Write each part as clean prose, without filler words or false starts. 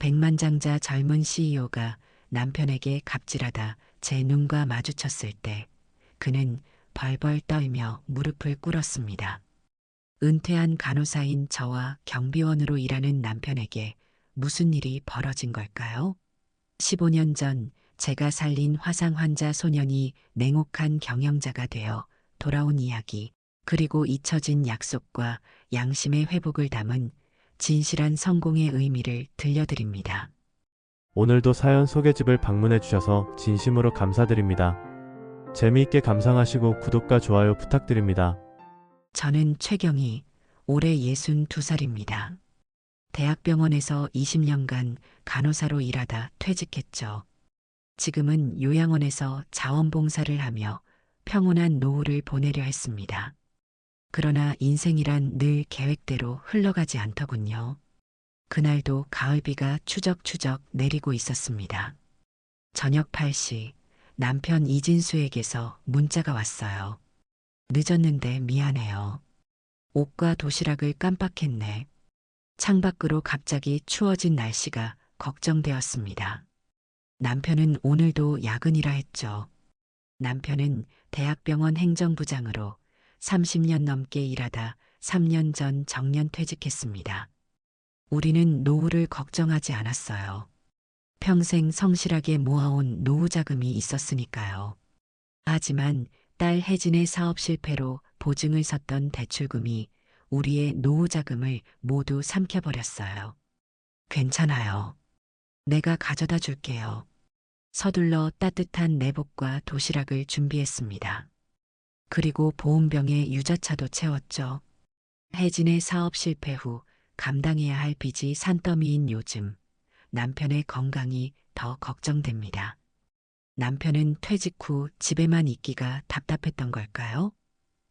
백만장자 젊은 CEO가 남편에게 갑질하다 제 눈과 마주쳤을 때 그는 벌벌 떨며 무릎을 꿇었습니다. 은퇴한 간호사인 저와 경비원으로 일하는 남편에게 무슨 일이 벌어진 걸까요? 15년 전 제가 살린 화상 환자 소년이 냉혹한 경영자가 되어 돌아온 이야기, 그리고 잊혀진 약속과 양심의 회복을 담은 진실한 성공의 의미를 들려드립니다. 오늘도 사연 소개집을 방문해 주셔서 진심으로 감사드립니다. 재미있게 감상하시고 구독과 좋아요 부탁드립니다. 저는 최경희, 올해 62살입니다. 대학병원에서 20년간 간호사로 일하다 퇴직했죠. 지금은 요양원에서 자원봉사를 하며 평온한 노후를 보내려 했습니다. 그러나 인생이란 늘 계획대로 흘러가지 않더군요. 그날도 가을비가 추적추적 내리고 있었습니다. 저녁 8시 남편 이진수에게서 문자가 왔어요. 늦었는데 미안해요. 옷과 도시락을 깜빡했네. 창밖으로 갑자기 추워진 날씨가 걱정되었습니다. 남편은 오늘도 야근이라 했죠. 남편은 대학병원 행정부장으로 30년 넘게 일하다 3년 전 정년퇴직했습니다. 우리는 노후를 걱정하지 않았어요. 평생 성실하게 모아온 노후 자금이 있었으니까요. 하지만 딸 혜진의 사업 실패로 보증을 섰던 대출금이 우리의 노후 자금을 모두 삼켜버렸어요. 괜찮아요. 내가 가져다 줄게요. 서둘러 따뜻한 내복과 도시락을 준비했습니다. 그리고 보온병에 유자차도 채웠죠. 혜진의 사업 실패 후 감당해야 할 빚이 산더미인 요즘 남편의 건강이 더 걱정됩니다. 남편은 퇴직 후 집에만 있기가 답답했던 걸까요?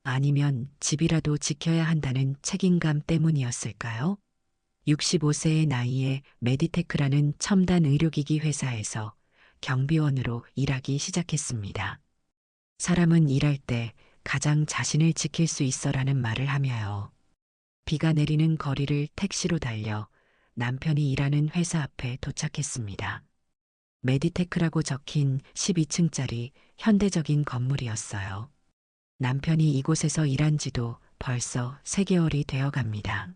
아니면 집이라도 지켜야 한다는 책임감 때문이었을까요? 65세의 나이에 메디테크라는 첨단 의료기기 회사에서 경비원으로 일하기 시작했습니다. 사람은 일할 때 가장 자신을 지킬 수 있어라는 말을 하며요. 비가 내리는 거리를 택시로 달려 남편이 일하는 회사 앞에 도착했습니다. 메디테크라고 적힌 12층짜리 현대적인 건물이었어요. 남편이 이곳에서 일한 지도 벌써 3개월이 되어 갑니다.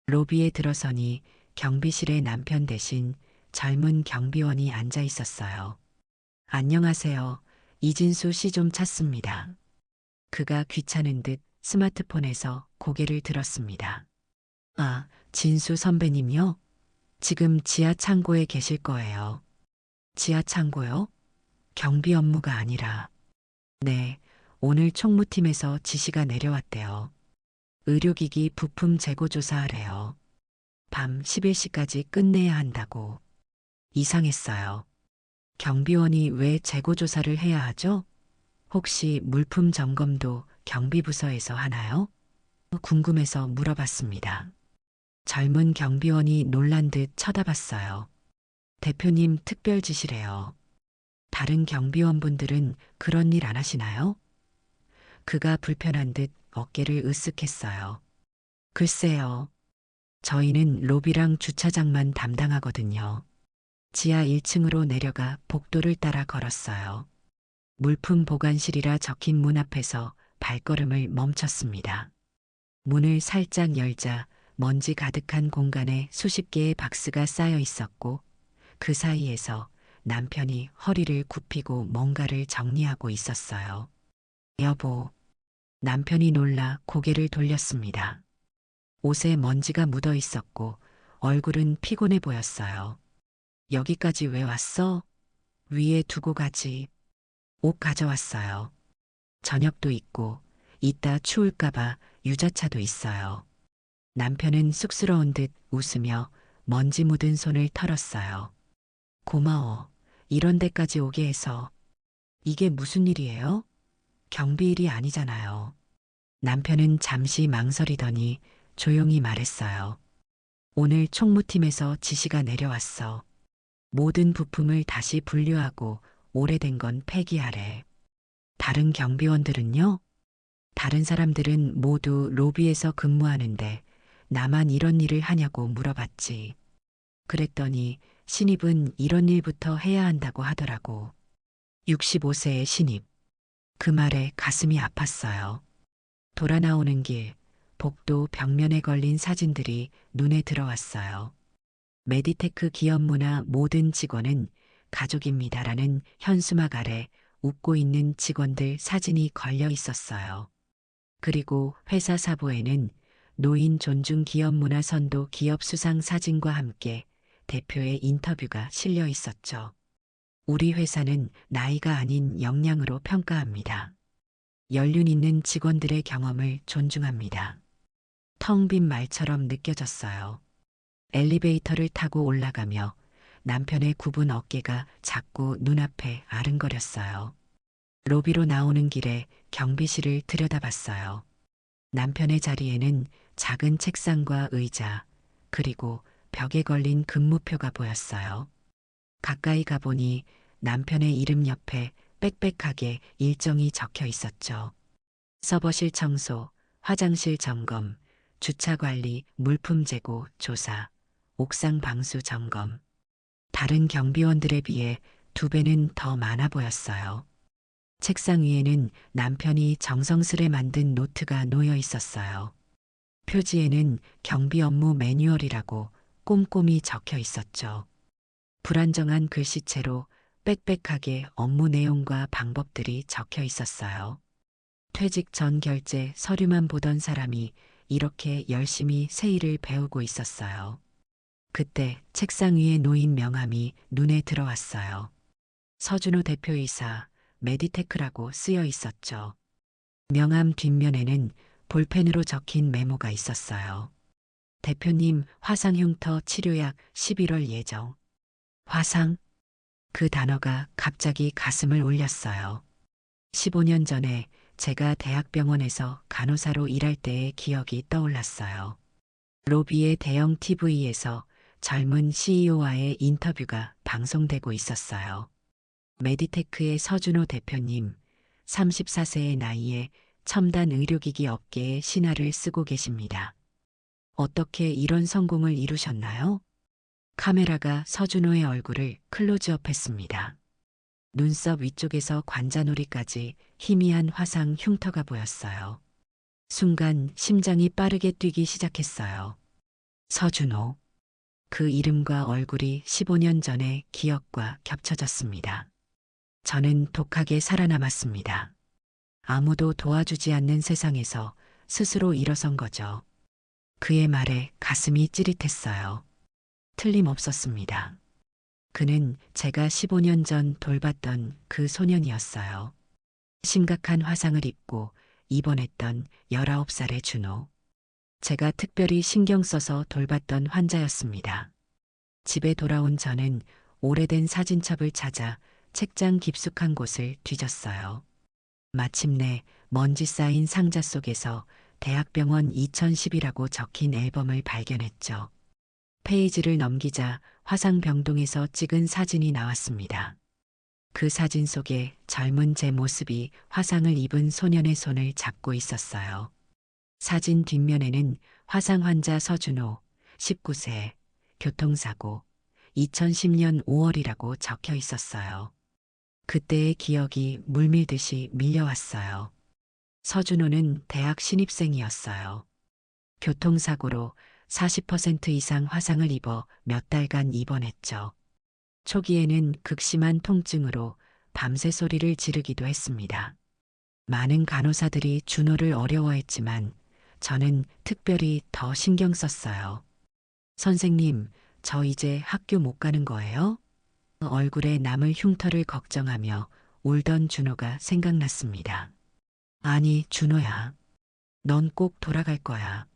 로비에 들어서니 경비실에 남편 대신 젊은 경비원이 앉아 있었어요. 안녕하세요. 이진수 씨 좀 찾습니다. 그가 귀찮은 듯 스마트폰에서 고개를 들었습니다. 아, 진수 선배님이요? 지금 지하 창고에 계실 거예요. 지하 창고요? 경비 업무가 아니라. 네, 오늘 총무팀에서 지시가 내려왔대요. 의료기기 부품 재고 조사하래요. 밤 11시까지 끝내야 한다고. 이상했어요. 경비원이 왜 재고 조사를 해야 하죠? 혹시 물품 점검도 경비부서에서 하나요? 궁금해서 물어봤습니다. 젊은 경비원이 놀란 듯 쳐다봤어요. 대표님 특별 지시래요. 다른 경비원분들은 그런 일 안 하시나요? 그가 불편한 듯 어깨를 으쓱했어요. 글쎄요. 저희는 로비랑 주차장만 담당하거든요. 지하 1층으로 내려가 복도를 따라 걸었어요. 물품 보관실이라 적힌 문 앞에서 발걸음을 멈췄습니다. 문을 살짝 열자 먼지 가득한 공간에 수십 개의 박스가 쌓여 있었고 그 사이에서 남편이 허리를 굽히고 뭔가를 정리하고 있었어요. 여보. 남편이 놀라 고개를 돌렸습니다. 옷에 먼지가 묻어 있었고 얼굴은 피곤해 보였어요. 여기까지 왜 왔어? 위에 두고 가지. 옷 가져왔어요. 저녁도 있고 이따 추울까봐 유자차도 있어요. 남편은 쑥스러운 듯 웃으며 먼지 묻은 손을 털었어요. 고마워. 이런 데까지 오게 해서. 이게 무슨 일이에요? 경비 일이 아니잖아요. 남편은 잠시 망설이더니 조용히 말했어요. 오늘 총무팀에서 지시가 내려왔어. 모든 부품을 다시 분류하고 오래된 건 폐기하래. 다른 경비원들은요? 다른 사람들은 모두 로비에서 근무하는데 나만 이런 일을 하냐고 물어봤지. 그랬더니 신입은 이런 일부터 해야 한다고 하더라고. 65세의 신입. 그 말에 가슴이 아팠어요. 돌아 나오는 길, 복도 벽면에 걸린 사진들이 눈에 들어왔어요. 메디테크 기업 문화 모든 직원은 가족입니다라는 현수막 아래 웃고 있는 직원들 사진이 걸려 있었어요. 그리고 회사 사보에는 노인 존중 기업 문화 선도 기업 수상 사진과 함께 대표의 인터뷰가 실려 있었죠. 우리 회사는 나이가 아닌 역량으로 평가합니다. 연륜 있는 직원들의 경험을 존중합니다. 텅 빈 말처럼 느껴졌어요. 엘리베이터를 타고 올라가며 남편의 굽은 어깨가 자꾸 눈앞에 아른거렸어요. 로비로 나오는 길에 경비실을 들여다봤어요. 남편의 자리에는 작은 책상과 의자, 그리고 벽에 걸린 근무표가 보였어요. 가까이 가보니 남편의 이름 옆에 빽빽하게 일정이 적혀 있었죠. 서버실 청소, 화장실 점검, 주차 관리, 물품 재고 조사, 옥상 방수 점검. 다른 경비원들에 비해 2배는 더 많아 보였어요. 책상 위에는 남편이 정성스레 만든 노트가 놓여 있었어요. 표지에는 경비 업무 매뉴얼이라고 꼼꼼히 적혀 있었죠. 불안정한 글씨체로 빽빽하게 업무 내용과 방법들이 적혀 있었어요. 퇴직 전 결제 서류만 보던 사람이 이렇게 열심히 세일을 배우고 있었어요. 그때 책상 위에 놓인 명함이 눈에 들어왔어요. 서준호 대표이사 메디테크라고 쓰여 있었죠. 명함 뒷면에는 볼펜으로 적힌 메모가 있었어요. 대표님 화상 흉터 치료약 11월 예정. 화상? 그 단어가 갑자기 가슴을 울렸어요. 15년 전에 제가 대학병원에서 간호사로 일할 때의 기억이 떠올랐어요. 로비의 대형 TV에서 젊은 CEO와의 인터뷰가 방송되고 있었어요. 메디테크의 서준호 대표님, 34세의 나이에 첨단 의료기기 업계의 신화를 쓰고 계십니다. 어떻게 이런 성공을 이루셨나요? 카메라가 서준호의 얼굴을 클로즈업했습니다. 눈썹 위쪽에서 관자놀이까지 희미한 화상 흉터가 보였어요. 순간 심장이 빠르게 뛰기 시작했어요. 서준호. 그 이름과 얼굴이 15년 전의 기억과 겹쳐졌습니다. 저는 독하게 살아남았습니다. 아무도 도와주지 않는 세상에서 스스로 일어선 거죠. 그의 말에 가슴이 찌릿했어요. 틀림없었습니다. 그는 제가 15년 전 돌봤던 그 소년이었어요. 심각한 화상을 입고 입원했던 19살의 준호. 제가 특별히 신경 써서 돌봤던 환자였습니다. 집에 돌아온 저는 오래된 사진첩을 찾아 책장 깊숙한 곳을 뒤졌어요. 마침내 먼지 쌓인 상자 속에서 대학병원 2010이라고 적힌 앨범을 발견했죠. 페이지를 넘기자 화상병동에서 찍은 사진이 나왔습니다. 그 사진 속에 젊은 제 모습이 화상을 입은 소년의 손을 잡고 있었어요. 사진 뒷면에는 화상 환자 서준호, 19세, 교통사고, 2010년 5월이라고 적혀 있었어요. 그때의 기억이 물밀듯이 밀려왔어요. 서준호는 대학 신입생이었어요. 교통사고로 40% 이상 화상을 입어 몇 달간 입원했죠. 초기에는 극심한 통증으로 밤새 소리를 지르기도 했습니다. 많은 간호사들이 준호를 어려워했지만 저는 특별히 더 신경 썼어요. 선생님, 저 이제 학교 못 가는 거예요? 얼굴에 남을 흉터를 걱정하며 울던 준호가 생각났습니다. 아니, 준호야. 넌 꼭 돌아갈 거야.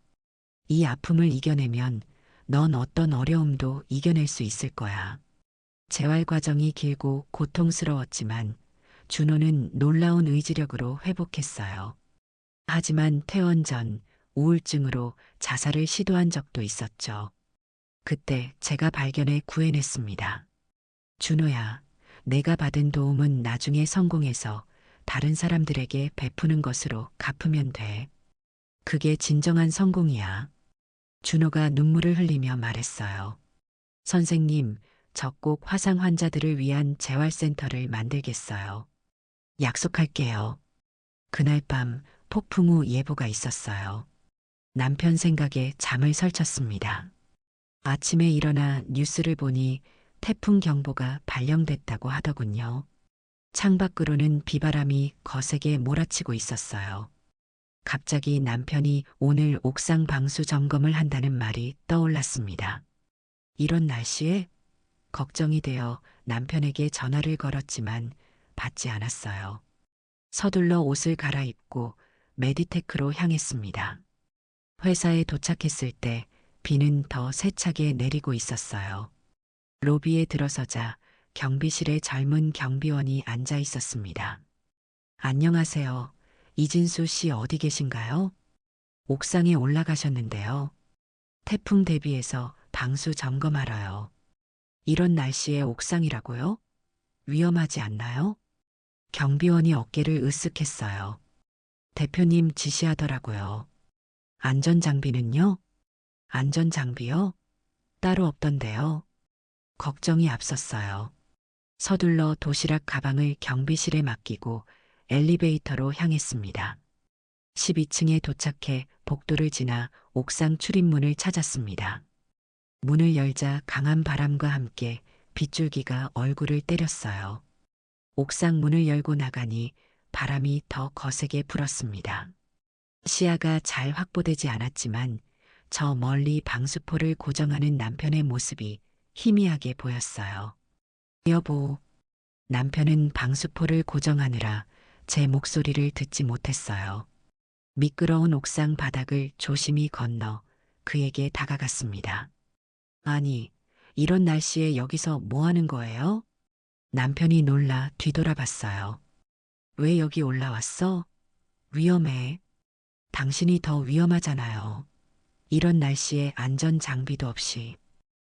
이 아픔을 이겨내면 넌 어떤 어려움도 이겨낼 수 있을 거야. 재활 과정이 길고 고통스러웠지만 준호는 놀라운 의지력으로 회복했어요. 하지만 퇴원 전 우울증으로 자살을 시도한 적도 있었죠. 그때 제가 발견해 구해냈습니다. 준호야, 내가 받은 도움은 나중에 성공해서 다른 사람들에게 베푸는 것으로 갚으면 돼. 그게 진정한 성공이야. 준호가 눈물을 흘리며 말했어요. 선생님, 저 꼭 화상 환자들을 위한 재활센터를 만들겠어요. 약속할게요. 그날 밤 폭풍 우 예보가 있었어요. 남편 생각에 잠을 설쳤습니다. 아침에 일어나 뉴스를 보니 태풍 경보가 발령됐다고 하더군요. 창밖으로는 비바람이 거세게 몰아치고 있었어요. 갑자기 남편이 오늘 옥상 방수 점검을 한다는 말이 떠올랐습니다. 이런 날씨에 걱정이 되어 남편에게 전화를 걸었지만 받지 않았어요. 서둘러 옷을 갈아입고 메디테크로 향했습니다. 회사에 도착했을 때 비는 더 세차게 내리고 있었어요. 로비에 들어서자 경비실에 젊은 경비원이 앉아 있었습니다. 안녕하세요. 이진수 씨 어디 계신가요? 옥상에 올라가셨는데요. 태풍 대비해서 방수 점검하러요. 이런 날씨에 옥상이라고요? 위험하지 않나요? 경비원이 어깨를 으쓱했어요. 대표님 지시하더라고요. 안전장비는요? 안전장비요? 따로 없던데요. 걱정이 앞섰어요. 서둘러 도시락 가방을 경비실에 맡기고 엘리베이터로 향했습니다. 12층에 도착해 복도를 지나 옥상 출입문을 찾았습니다. 문을 열자 강한 바람과 함께 빗줄기가 얼굴을 때렸어요. 옥상 문을 열고 나가니 바람이 더 거세게 불었습니다. 시야가 잘 확보되지 않았지만 저 멀리 방수포를 고정하는 남편의 모습이 희미하게 보였어요. 여보, 남편은 방수포를 고정하느라 제 목소리를 듣지 못했어요. 미끄러운 옥상 바닥을 조심히 건너 그에게 다가갔습니다. 아니, 이런 날씨에 여기서 뭐 하는 거예요? 남편이 놀라 뒤돌아봤어요. 왜 여기 올라왔어? 위험해. 당신이 더 위험하잖아요. 이런 날씨에 안전 장비도 없이.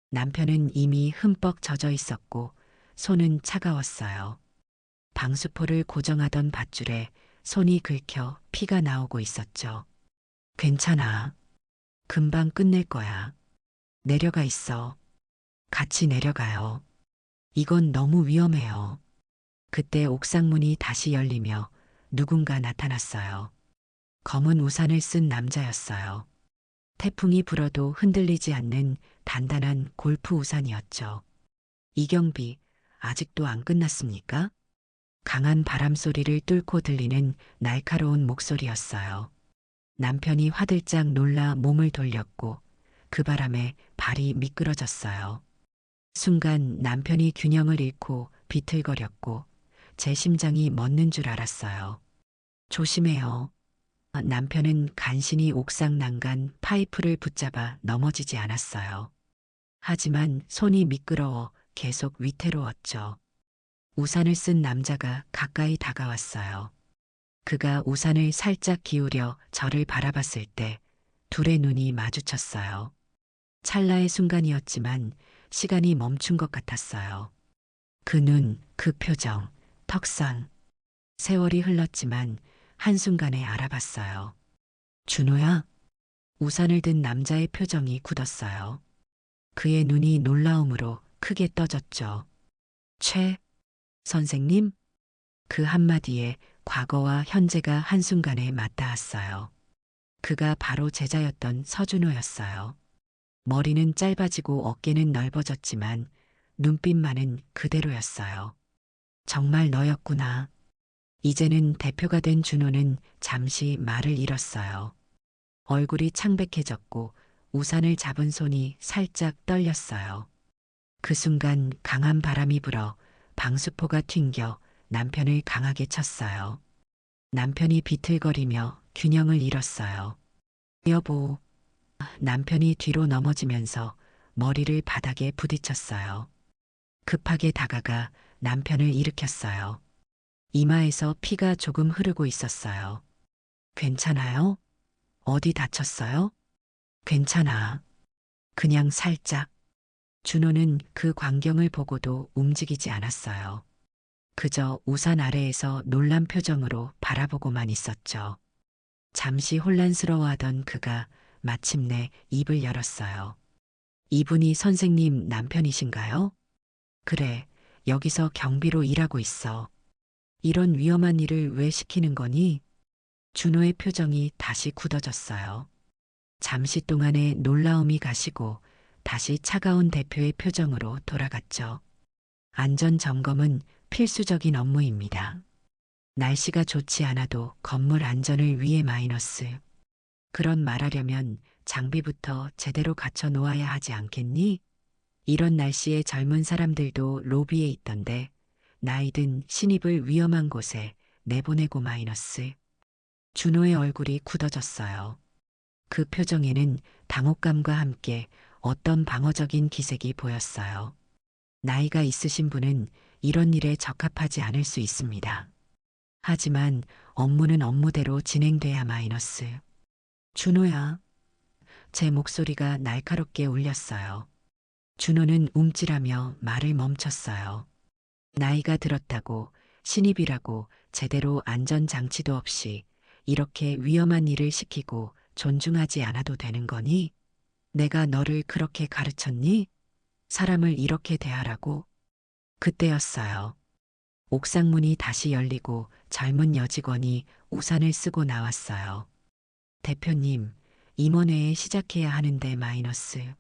남편은 이미 흠뻑 젖어 있었고 손은 차가웠어요. 방수포를 고정하던 밧줄에 손이 긁혀 피가 나오고 있었죠. 괜찮아. 금방 끝낼 거야. 내려가 있어. 같이 내려가요. 이건 너무 위험해요. 그때 옥상 문이 다시 열리며 누군가 나타났어요. 검은 우산을 쓴 남자였어요. 태풍이 불어도 흔들리지 않는 단단한 골프 우산이었죠. 이경비, 아직도 안 끝났습니까? 강한 바람 소리를 뚫고 들리는 날카로운 목소리였어요. 남편이 화들짝 놀라 몸을 돌렸고 그 바람에 발이 미끄러졌어요. 순간 남편이 균형을 잃고 비틀거렸고 제 심장이 멎는 줄 알았어요. 조심해요. 남편은 간신히 옥상 난간 파이프를 붙잡아 넘어지지 않았어요. 하지만 손이 미끄러워 계속 위태로웠죠. 우산을 쓴 남자가 가까이 다가왔어요. 그가 우산을 살짝 기울여 저를 바라봤을 때 둘의 눈이 마주쳤어요. 찰나의 순간이었지만 시간이 멈춘 것 같았어요. 그 눈, 그 표정, 턱선. 세월이 흘렀지만 한순간에 알아봤어요. 준호야? 우산을 든 남자의 표정이 굳었어요. 그의 눈이 놀라움으로 크게 떠졌죠. 선생님? 그 한마디에 과거와 현재가 한순간에 맞닿았어요. 그가 바로 제자였던 서준호였어요. 머리는 짧아지고 어깨는 넓어졌지만 눈빛만은 그대로였어요. 정말 너였구나. 이제는 대표가 된 준호는 잠시 말을 잃었어요. 얼굴이 창백해졌고 우산을 잡은 손이 살짝 떨렸어요. 그 순간 강한 바람이 불어 방수포가 튕겨 남편을 강하게 쳤어요. 남편이 비틀거리며 균형을 잃었어요. 여보, 남편이 뒤로 넘어지면서 머리를 바닥에 부딪혔어요. 급하게 다가가 남편을 일으켰어요. 이마에서 피가 조금 흐르고 있었어요. 괜찮아요? 어디 다쳤어요? 괜찮아. 그냥 살짝. 준호는 그 광경을 보고도 움직이지 않았어요. 그저 우산 아래에서 놀란 표정으로 바라보고만 있었죠. 잠시 혼란스러워하던 그가 마침내 입을 열었어요. 이분이 선생님 남편이신가요? 그래, 여기서 경비로 일하고 있어. 이런 위험한 일을 왜 시키는 거니? 준호의 표정이 다시 굳어졌어요. 잠시 동안의 놀라움이 가시고 다시 차가운 대표의 표정으로 돌아갔죠. 안전 점검은 필수적인 업무입니다. 날씨가 좋지 않아도 건물 안전을 위해 마이너스. 그런 말하려면 장비부터 제대로 갖춰 놓아야 하지 않겠니? 이런 날씨에 젊은 사람들도 로비에 있던데 나이든 신입을 위험한 곳에 내보내고 마이너스. 준호의 얼굴이 굳어졌어요. 그 표정에는 당혹감과 함께 어떤 방어적인 기색이 보였어요. 나이가 있으신 분은 이런 일에 적합하지 않을 수 있습니다. 하지만 업무는 업무대로 진행돼야 마이너스. 준호야. 제 목소리가 날카롭게 울렸어요. 준호는 움찔하며 말을 멈췄어요. 나이가 들었다고 신입이라고 제대로 안전장치도 없이 이렇게 위험한 일을 시키고 존중하지 않아도 되는 거니? 내가 너를 그렇게 가르쳤니? 사람을 이렇게 대하라고? 그때였어요. 옥상 문이 다시 열리고 젊은 여직원이 우산을 쓰고 나왔어요. 대표님, 임원회에 시작해야 하는데 마이너스.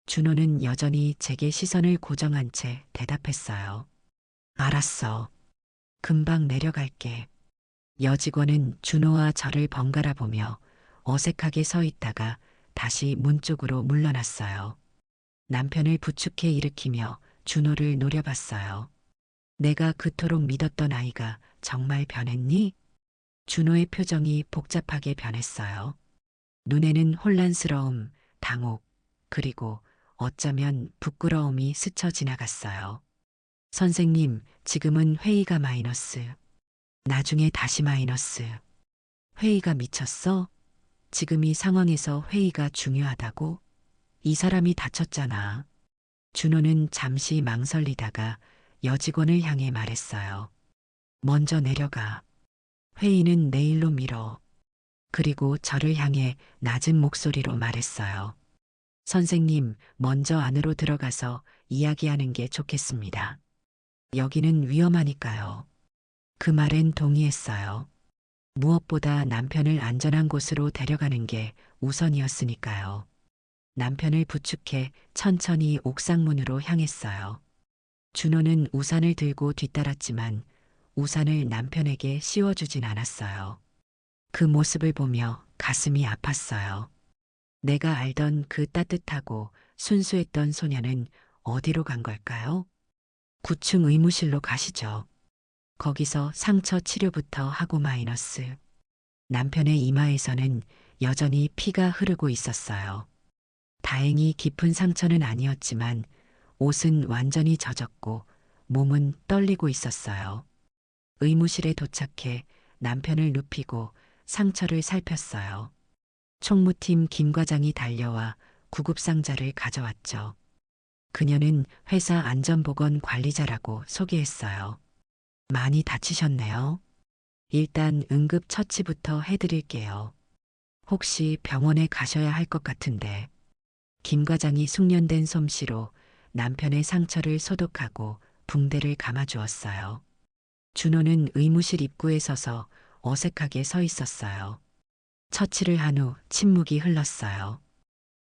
준호는 여전히 제게 시선을 고정한 채 대답했어요. 알았어. 금방 내려갈게. 여직원은 준호와 저를 번갈아 보며 어색하게 서 있다가 다시 문 쪽으로 물러났어요. 남편을 부축해 일으키며 준호를 노려봤어요. 내가 그토록 믿었던 아이가 정말 변했니? 준호의 표정이 복잡하게 변했어요. 눈에는 혼란스러움, 당혹, 그리고 어쩌면 부끄러움이 스쳐 지나갔어요. 선생님, 지금은 회의가 마이너스. 나중에 다시 마이너스. 회의가 미쳤어? 지금 이 상황에서 회의가 중요하다고? 이 사람이 다쳤잖아. 준호는 잠시 망설이다가 여직원을 향해 말했어요. 먼저 내려가. 회의는 내일로 미뤄. 그리고 저를 향해 낮은 목소리로 말했어요. 선생님, 먼저 안으로 들어가서 이야기하는 게 좋겠습니다. 여기는 위험하니까요. 그 말엔 동의했어요. 무엇보다 남편을 안전한 곳으로 데려가는 게 우선이었으니까요. 남편을 부축해 천천히 옥상문으로 향했어요. 준호는 우산을 들고 뒤따랐지만 우산을 남편에게 씌워주진 않았어요. 그 모습을 보며 가슴이 아팠어요. 내가 알던 그 따뜻하고 순수했던 소녀는 어디로 간 걸까요? 9층 의무실로 가시죠. 거기서 상처 치료부터 하고 마이너스. 남편의 이마에서는 여전히 피가 흐르고 있었어요. 다행히 깊은 상처는 아니었지만 옷은 완전히 젖었고 몸은 떨리고 있었어요. 의무실에 도착해 남편을 눕히고 상처를 살폈어요. 총무팀 김 과장이 달려와 구급상자를 가져왔죠. 그녀는 회사 안전보건 관리자라고 소개했어요. 많이 다치셨네요. 일단 응급처치부터 해드릴게요. 혹시 병원에 가셔야 할 것 같은데. 김 과장이 숙련된 솜씨로 남편의 상처를 소독하고 붕대를 감아주었어요. 준호는 의무실 입구에 서서 어색하게 서 있었어요. 처치를 한 후 침묵이 흘렀어요.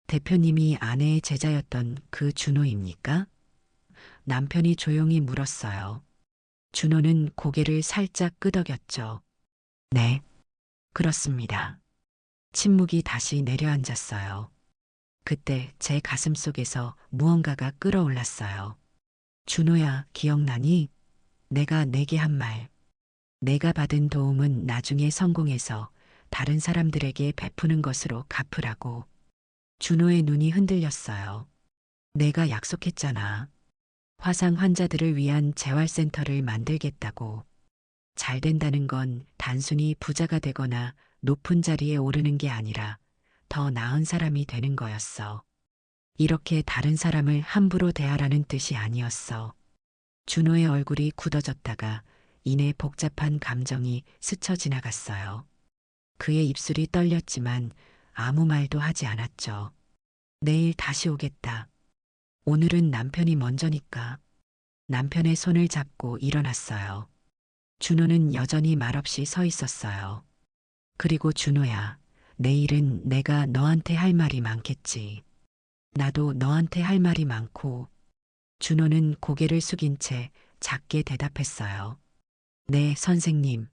대표님이 아내의 제자였던 그 준호입니까? 남편이 조용히 물었어요. 준호는 고개를 살짝 끄덕였죠. 네, 그렇습니다. 침묵이 다시 내려앉았어요. 그때 제 가슴 속에서 무언가가 끌어올랐어요. 준호야, 기억나니? 내가 내게 한 말. 내가 받은 도움은 나중에 성공해서 다른 사람들에게 베푸는 것으로 갚으라고. 준호의 눈이 흔들렸어요. 내가 약속했잖아. 화상 환자들을 위한 재활센터를 만들겠다고. 잘 된다는 건 단순히 부자가 되거나 높은 자리에 오르는 게 아니라 더 나은 사람이 되는 거였어. 이렇게 다른 사람을 함부로 대하라는 뜻이 아니었어. 준호의 얼굴이 굳어졌다가 이내 복잡한 감정이 스쳐 지나갔어요. 그의 입술이 떨렸지만 아무 말도 하지 않았죠. 내일 다시 오겠다. 오늘은 남편이 먼저니까. 남편의 손을 잡고 일어났어요. 준호는 여전히 말없이 서 있었어요. 그리고 준호야, 내일은 내가 너한테 할 말이 많겠지. 나도 너한테 할 말이 많고. 준호는 고개를 숙인 채 작게 대답했어요. 네, 선생님.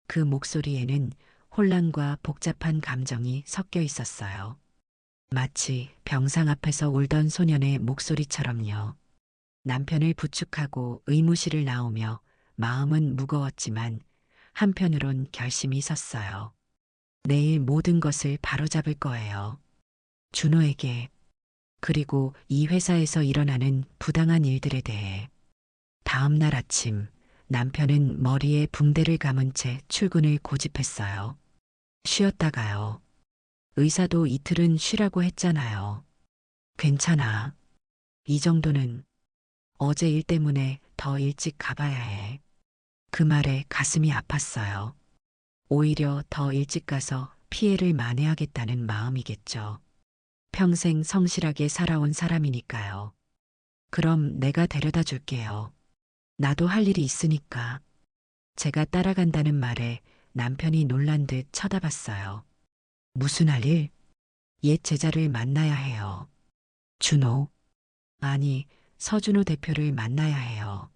그 목소리에는 혼란과 복잡한 감정이 섞여 있었어요. 마치 병상 앞에서 울던 소년의 목소리처럼요. 남편을 부축하고 의무실을 나오며 마음은 무거웠지만 한편으론 결심이 섰어요. 내일 모든 것을 바로잡을 거예요. 준호에게, 그리고 이 회사에서 일어나는 부당한 일들에 대해. 다음 날 아침, 남편은 머리에 붕대를 감은 채 출근을 고집했어요. 쉬었다가요. 의사도 이틀은 쉬라고 했잖아요. 괜찮아. 이 정도는. 어제 일 때문에 더 일찍 가봐야 해. 그 말에 가슴이 아팠어요. 오히려 더 일찍 가서 피해를 만회하겠다는 마음이겠죠. 평생 성실하게 살아온 사람이니까요. 그럼 내가 데려다 줄게요. 나도 할 일이 있으니까. 제가 따라간다는 말에 남편이 놀란 듯 쳐다봤어요. 무슨 할 일? 옛 제자를 만나야 해요. 준호. 아니, 서준호 대표를 만나야 해요.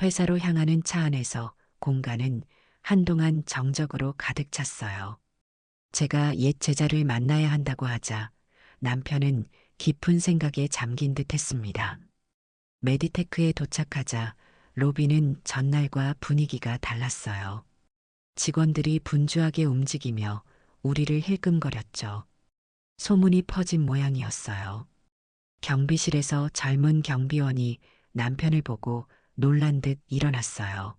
회사로 향하는 차 안에서 공간은 한동안 정적으로 가득 찼어요. 제가 옛 제자를 만나야 한다고 하자 남편은 깊은 생각에 잠긴 듯 했습니다. 메디테크에 도착하자 로비는 전날과 분위기가 달랐어요. 직원들이 분주하게 움직이며 우리를 힐끔거렸죠. 소문이 퍼진 모양이었어요. 경비실에서 젊은 경비원이 남편을 보고 놀란 듯 일어났어요.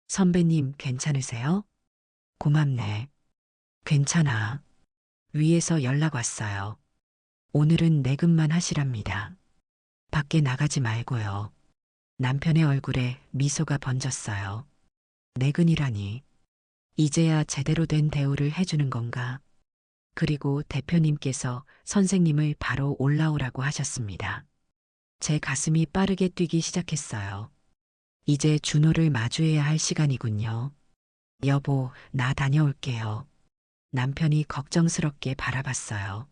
선배님 괜찮으세요? 고맙네. 괜찮아. 위에서 연락 왔어요. 오늘은 내근만 하시랍니다. 밖에 나가지 말고요. 남편의 얼굴에 미소가 번졌어요. 내근이라니. 이제야 제대로 된 대우를 해주는 건가? 그리고 대표님께서 선생님을 바로 올라오라고 하셨습니다. 제 가슴이 빠르게 뛰기 시작했어요. 이제 준호를 마주해야 할 시간이군요. 여보, 나 다녀올게요. 남편이 걱정스럽게 바라봤어요.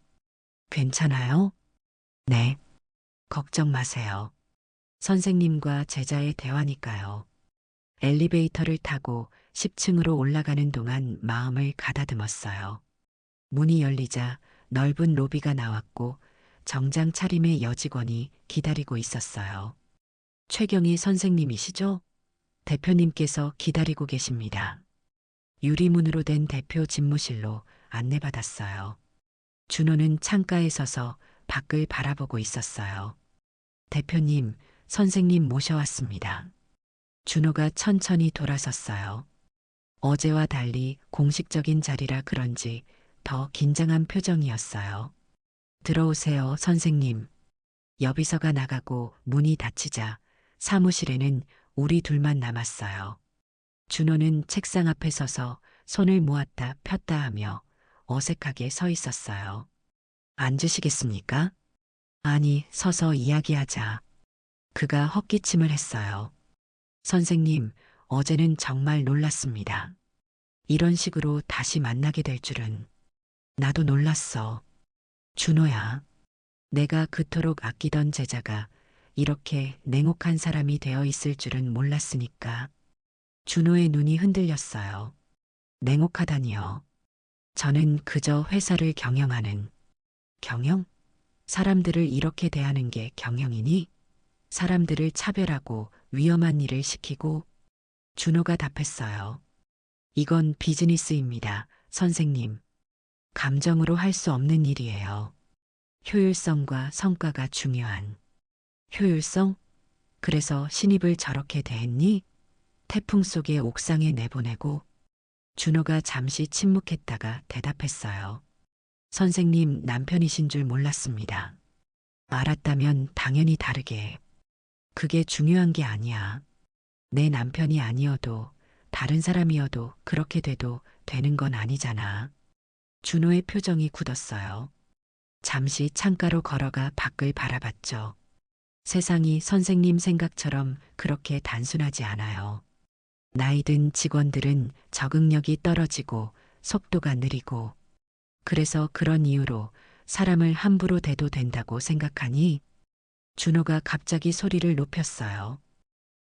괜찮아요? 네. 걱정 마세요. 선생님과 제자의 대화니까요. 엘리베이터를 타고 10층으로 올라가는 동안 마음을 가다듬었어요. 문이 열리자 넓은 로비가 나왔고 정장 차림의 여직원이 기다리고 있었어요. 최경희 선생님이시죠? 대표님께서 기다리고 계십니다. 유리문으로 된 대표 집무실로 안내받았어요. 준호는 창가에 서서 밖을 바라보고 있었어요. 대표님, 선생님 모셔왔습니다. 준호가 천천히 돌아섰어요. 어제와 달리 공식적인 자리라 그런지 더 긴장한 표정이었어요. 들어오세요, 선생님. 여비서가 나가고 문이 닫히자 사무실에는 우리 둘만 남았어요. 준호는 책상 앞에 서서 손을 모았다 폈다 하며 어색하게 서 있었어요. 앉으시겠습니까? 아니, 서서 이야기하자. 그가 헛기침을 했어요. 선생님, 어제는 정말 놀랐습니다. 이런 식으로 다시 만나게 될 줄은. 나도 놀랐어. 준호야. 내가 그토록 아끼던 제자가 이렇게 냉혹한 사람이 되어 있을 줄은 몰랐으니까. 준호의 눈이 흔들렸어요. 냉혹하다니요. 저는 그저 회사를 경영하는. 경영? 사람들을 이렇게 대하는 게 경영이니? 사람들을 차별하고 위험한 일을 시키고. 준호가 답했어요. 이건 비즈니스입니다, 선생님. 감정으로 할 수 없는 일이에요. 효율성과 성과가 중요한. 효율성? 그래서 신입을 저렇게 대했니? 태풍 속의 옥상에 내보내고. 준호가 잠시 침묵했다가 대답했어요. 선생님 남편이신 줄 몰랐습니다. 알았다면 당연히 다르게. 그게 중요한 게 아니야. 내 남편이 아니어도 다른 사람이어도 그렇게 돼도 되는 건 아니잖아. 준호의 표정이 굳었어요. 잠시 창가로 걸어가 밖을 바라봤죠. 세상이 선생님 생각처럼 그렇게 단순하지 않아요. 나이 든 직원들은 적응력이 떨어지고 속도가 느리고 그래서 그런 이유로 사람을 함부로 대도 된다고 생각하니 준호가 갑자기 소리를 높였어요.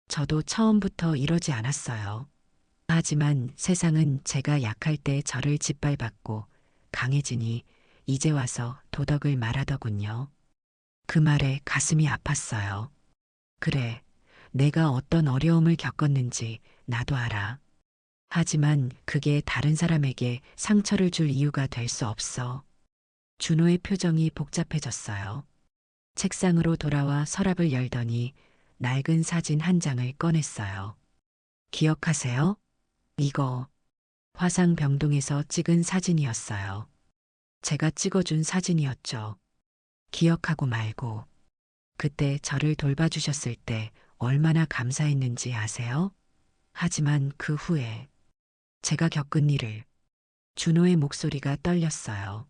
저도 처음부터 이러지 않았어요. 하지만 세상은 제가 약할 때 저를 짓밟았고 강해지니 이제 와서 도덕을 말하더군요. 그 말에 가슴이 아팠어요. 그래, 내가 어떤 어려움을 겪었는지 나도 알아. 하지만 그게 다른 사람에게 상처를 줄 이유가 될 수 없어. 준호의 표정이 복잡해졌어요. 책상으로 돌아와 서랍을 열더니 낡은 사진 한 장을 꺼냈어요. 기억하세요? 이거 화상병동에서 찍은 사진이었어요. 제가 찍어준 사진이었죠. 기억하고 말고 그때 저를 돌봐주셨을 때 얼마나 감사했는지 아세요? 하지만 그 후에 제가 겪은 일을 준호의 목소리가 떨렸어요.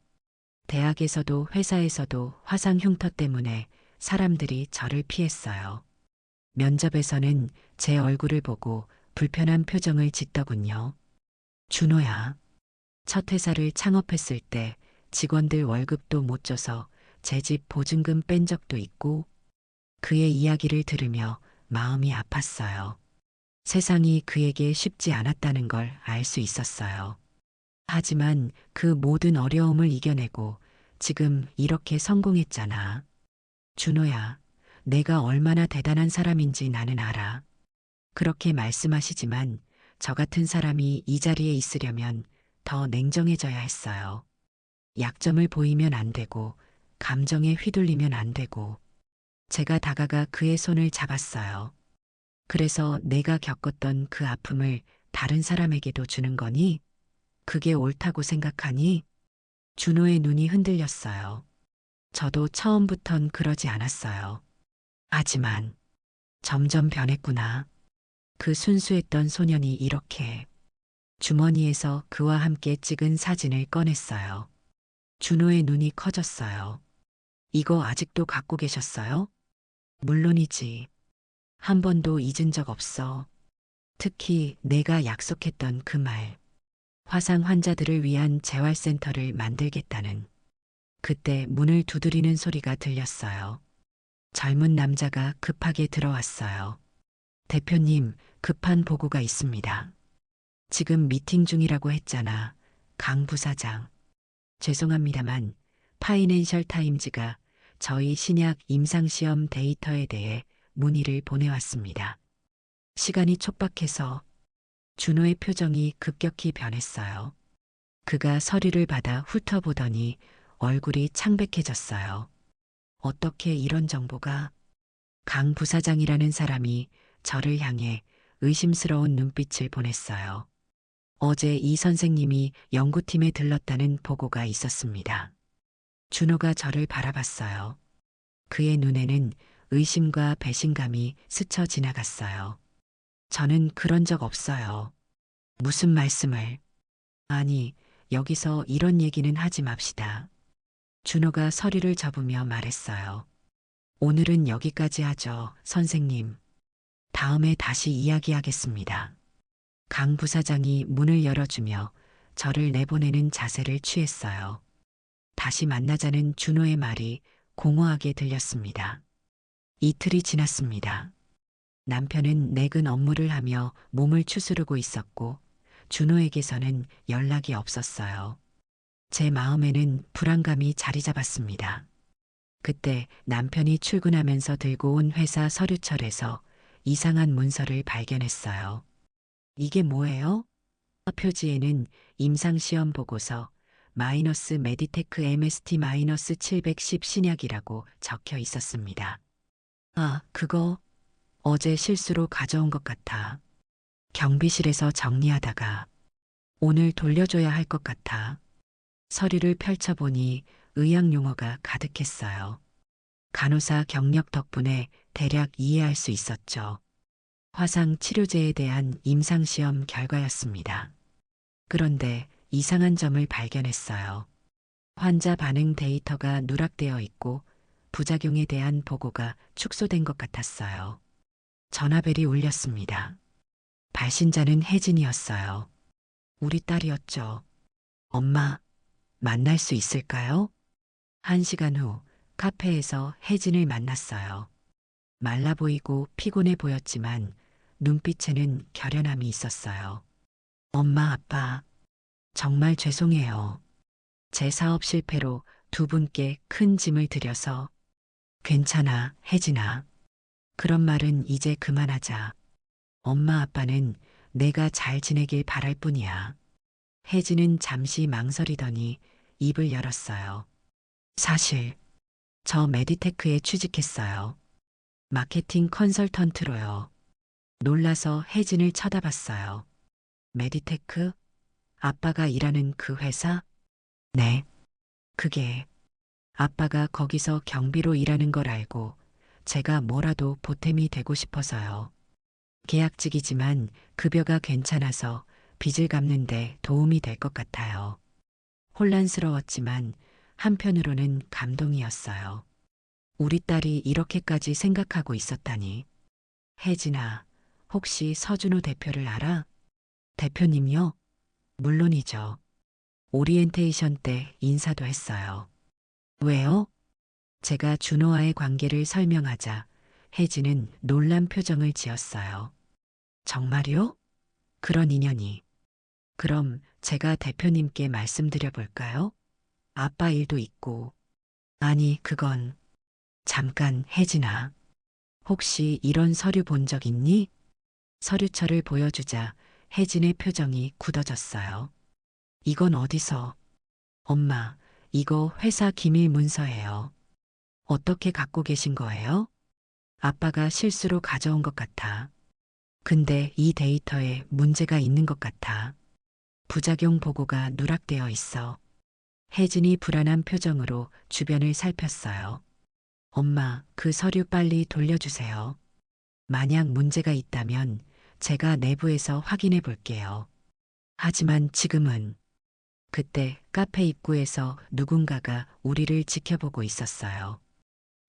대학에서도 회사에서도 화상 흉터 때문에 사람들이 저를 피했어요. 면접에서는 제 얼굴을 보고 불편한 표정을 짓더군요. 준호야, 첫 회사를 창업했을 때 직원들 월급도 못 줘서 제 집 보증금 뺀 적도 있고 그의 이야기를 들으며 마음이 아팠어요. 세상이 그에게 쉽지 않았다는 걸 알 수 있었어요. 하지만 그 모든 어려움을 이겨내고 지금 이렇게 성공했잖아. 준호야, 내가 얼마나 대단한 사람인지 나는 알아. 그렇게 말씀하시지만 저 같은 사람이 이 자리에 있으려면 더 냉정해져야 했어요. 약점을 보이면 안 되고 감정에 휘둘리면 안 되고 제가 다가가 그의 손을 잡았어요. 그래서 내가 겪었던 그 아픔을 다른 사람에게도 주는 거니? 그게 옳다고 생각하니? 준호의 눈이 흔들렸어요. 저도 처음부턴 그러지 않았어요. 하지만 점점 변했구나. 그 순수했던 소년이 이렇게 주머니에서 그와 함께 찍은 사진을 꺼냈어요. 준호의 눈이 커졌어요. 이거 아직도 갖고 계셨어요? 물론이지. 한 번도 잊은 적 없어. 특히 내가 약속했던 그 말. 화상 환자들을 위한 재활센터를 만들겠다는. 그때 문을 두드리는 소리가 들렸어요. 젊은 남자가 급하게 들어왔어요. 대표님, 급한 보고가 있습니다. 지금 미팅 중이라고 했잖아. 강 부사장. 죄송합니다만 파이낸셜 타임즈가 저희 신약 임상시험 데이터에 대해 문의를 보내왔습니다. 시간이 촉박해서 준호의 표정이 급격히 변했어요. 그가 서류를 받아 훑어보더니 얼굴이 창백해졌어요. 어떻게 이런 정보가? 강 부사장이라는 사람이 저를 향해 의심스러운 눈빛을 보냈어요. 어제 이 선생님이 연구팀에 들렀다는 보고가 있었습니다. 준호가 저를 바라봤어요. 그의 눈에는 의심과 배신감이 스쳐 지나갔어요. 저는 그런 적 없어요. 무슨 말씀을? 아니, 여기서 이런 얘기는 하지 맙시다. 준호가 서리를 접으며 말했어요. 오늘은 여기까지 하죠, 선생님. 다음에 다시 이야기하겠습니다. 강 부사장이 문을 열어주며 저를 내보내는 자세를 취했어요. 다시 만나자는 준호의 말이 공허하게 들렸습니다. 이틀이 지났습니다. 남편은 내근 업무를 하며 몸을 추스르고 있었고 준호에게서는 연락이 없었어요. 제 마음에는 불안감이 자리 잡았습니다. 그때 남편이 출근하면서 들고 온 회사 서류철에서 이상한 문서를 발견했어요. 이게 뭐예요? 표지에는 임상시험 보고서 마이너스 메디테크 MST 마이너스 710 신약이라고 적혀 있었습니다. 아, 그거 어제 실수로 가져온 것 같아. 경비실에서 정리하다가 오늘 돌려줘야 할 것 같아. 서류를 펼쳐보니 의학 용어가 가득했어요. 간호사 경력 덕분에 대략 이해할 수 있었죠. 화상 치료제에 대한 임상시험 결과였습니다. 그런데 이상한 점을 발견했어요. 환자 반응 데이터가 누락되어 있고 부작용에 대한 보고가 축소된 것 같았어요. 전화벨이 울렸습니다. 발신자는 혜진이었어요. 우리 딸이었죠. 엄마, 만날 수 있을까요? 1시간 후 카페에서 혜진을 만났어요. 말라 보이고 피곤해 보였지만 눈빛에는 결연함이 있었어요. 엄마, 아빠, 정말 죄송해요. 제 사업 실패로 두 분께 큰 짐을 들여서. 괜찮아, 혜진아. 그런 말은 이제 그만하자. 엄마, 아빠는 내가 잘 지내길 바랄 뿐이야. 혜진은 잠시 망설이더니 입을 열었어요. 사실, 저 메디테크에 취직했어요. 마케팅 컨설턴트로요. 놀라서 혜진을 쳐다봤어요. 메디테크? 아빠가 일하는 그 회사? 네. 그게 아빠가 거기서 경비로 일하는 걸 알고 제가 뭐라도 보탬이 되고 싶어서요. 계약직이지만 급여가 괜찮아서 빚을 갚는데 도움이 될 것 같아요. 혼란스러웠지만 한편으로는 감동이었어요. 우리 딸이 이렇게까지 생각하고 있었다니. 혜진아, 혹시 서준호 대표를 알아? 대표님요? 물론이죠. 오리엔테이션 때 인사도 했어요. 왜요? 제가 준호와의 관계를 설명하자 혜진은 놀란 표정을 지었어요. 정말요? 그런 인연이. 그럼 제가 대표님께 말씀드려 볼까요? 아빠 일도 있고. 아니, 그건. 잠깐, 혜진아. 혹시 이런 서류 본 적 있니? 서류철을 보여주자 혜진의 표정이 굳어졌어요. 이건 어디서? 엄마, 이거 회사 기밀 문서예요. 어떻게 갖고 계신 거예요? 아빠가 실수로 가져온 것 같아. 근데 이 데이터에 문제가 있는 것 같아. 부작용 보고가 누락되어 있어. 혜진이 불안한 표정으로 주변을 살폈어요. 엄마, 그 서류 빨리 돌려주세요. 만약 문제가 있다면 제가 내부에서 확인해 볼게요. 하지만 지금은. 그때 카페 입구에서 누군가가 우리를 지켜보고 있었어요.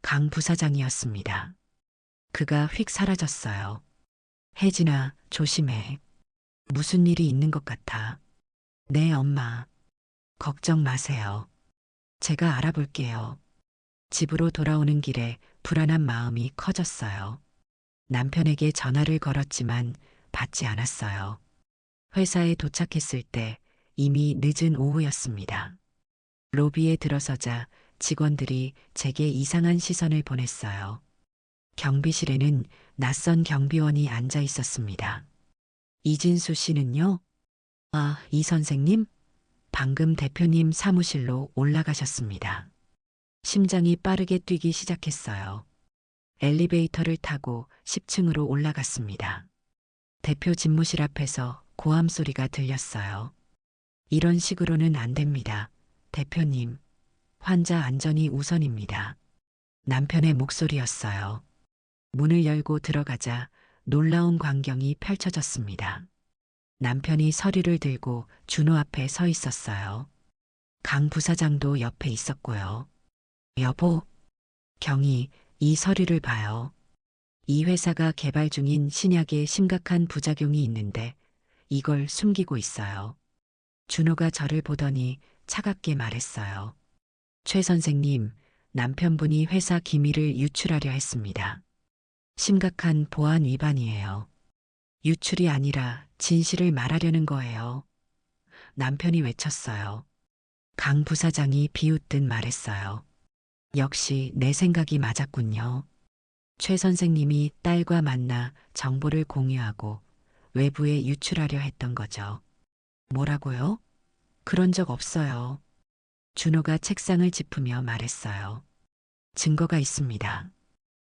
강 부사장이었습니다. 그가 휙 사라졌어요. 혜진아, 조심해. 무슨 일이 있는 것 같아. 네, 엄마. 걱정 마세요. 제가 알아볼게요. 집으로 돌아오는 길에 불안한 마음이 커졌어요. 남편에게 전화를 걸었지만 받지 않았어요. 회사에 도착했을 때 이미 늦은 오후였습니다. 로비에 들어서자 직원들이 제게 이상한 시선을 보냈어요. 경비실에는 낯선 경비원이 앉아 있었습니다. 이진수 씨는요? 아, 이 선생님? 방금 대표님 사무실로 올라가셨습니다. 심장이 빠르게 뛰기 시작했어요. 엘리베이터를 타고 10층으로 올라갔습니다. 대표 집무실 앞에서 고함 소리가 들렸어요. 이런 식으로는 안 됩니다. 대표님, 환자 안전이 우선입니다. 남편의 목소리였어요. 문을 열고 들어가자 놀라운 광경이 펼쳐졌습니다. 남편이 서류를 들고 준호 앞에 서 있었어요. 강 부사장도 옆에 있었고요. 여보, 경희, 이 서류를 봐요. 이 회사가 개발 중인 신약에 심각한 부작용이 있는데 이걸 숨기고 있어요. 준호가 저를 보더니 차갑게 말했어요. 최 선생님, 남편분이 회사 기밀을 유출하려 했습니다. 심각한 보안 위반이에요. 유출이 아니라 진실을 말하려는 거예요. 남편이 외쳤어요. 강 부사장이 비웃듯 말했어요. 역시 내 생각이 맞았군요. 최 선생님이 딸과 만나 정보를 공유하고 외부에 유출하려 했던 거죠. 뭐라고요? 그런 적 없어요. 준호가 책상을 짚으며 말했어요. 증거가 있습니다.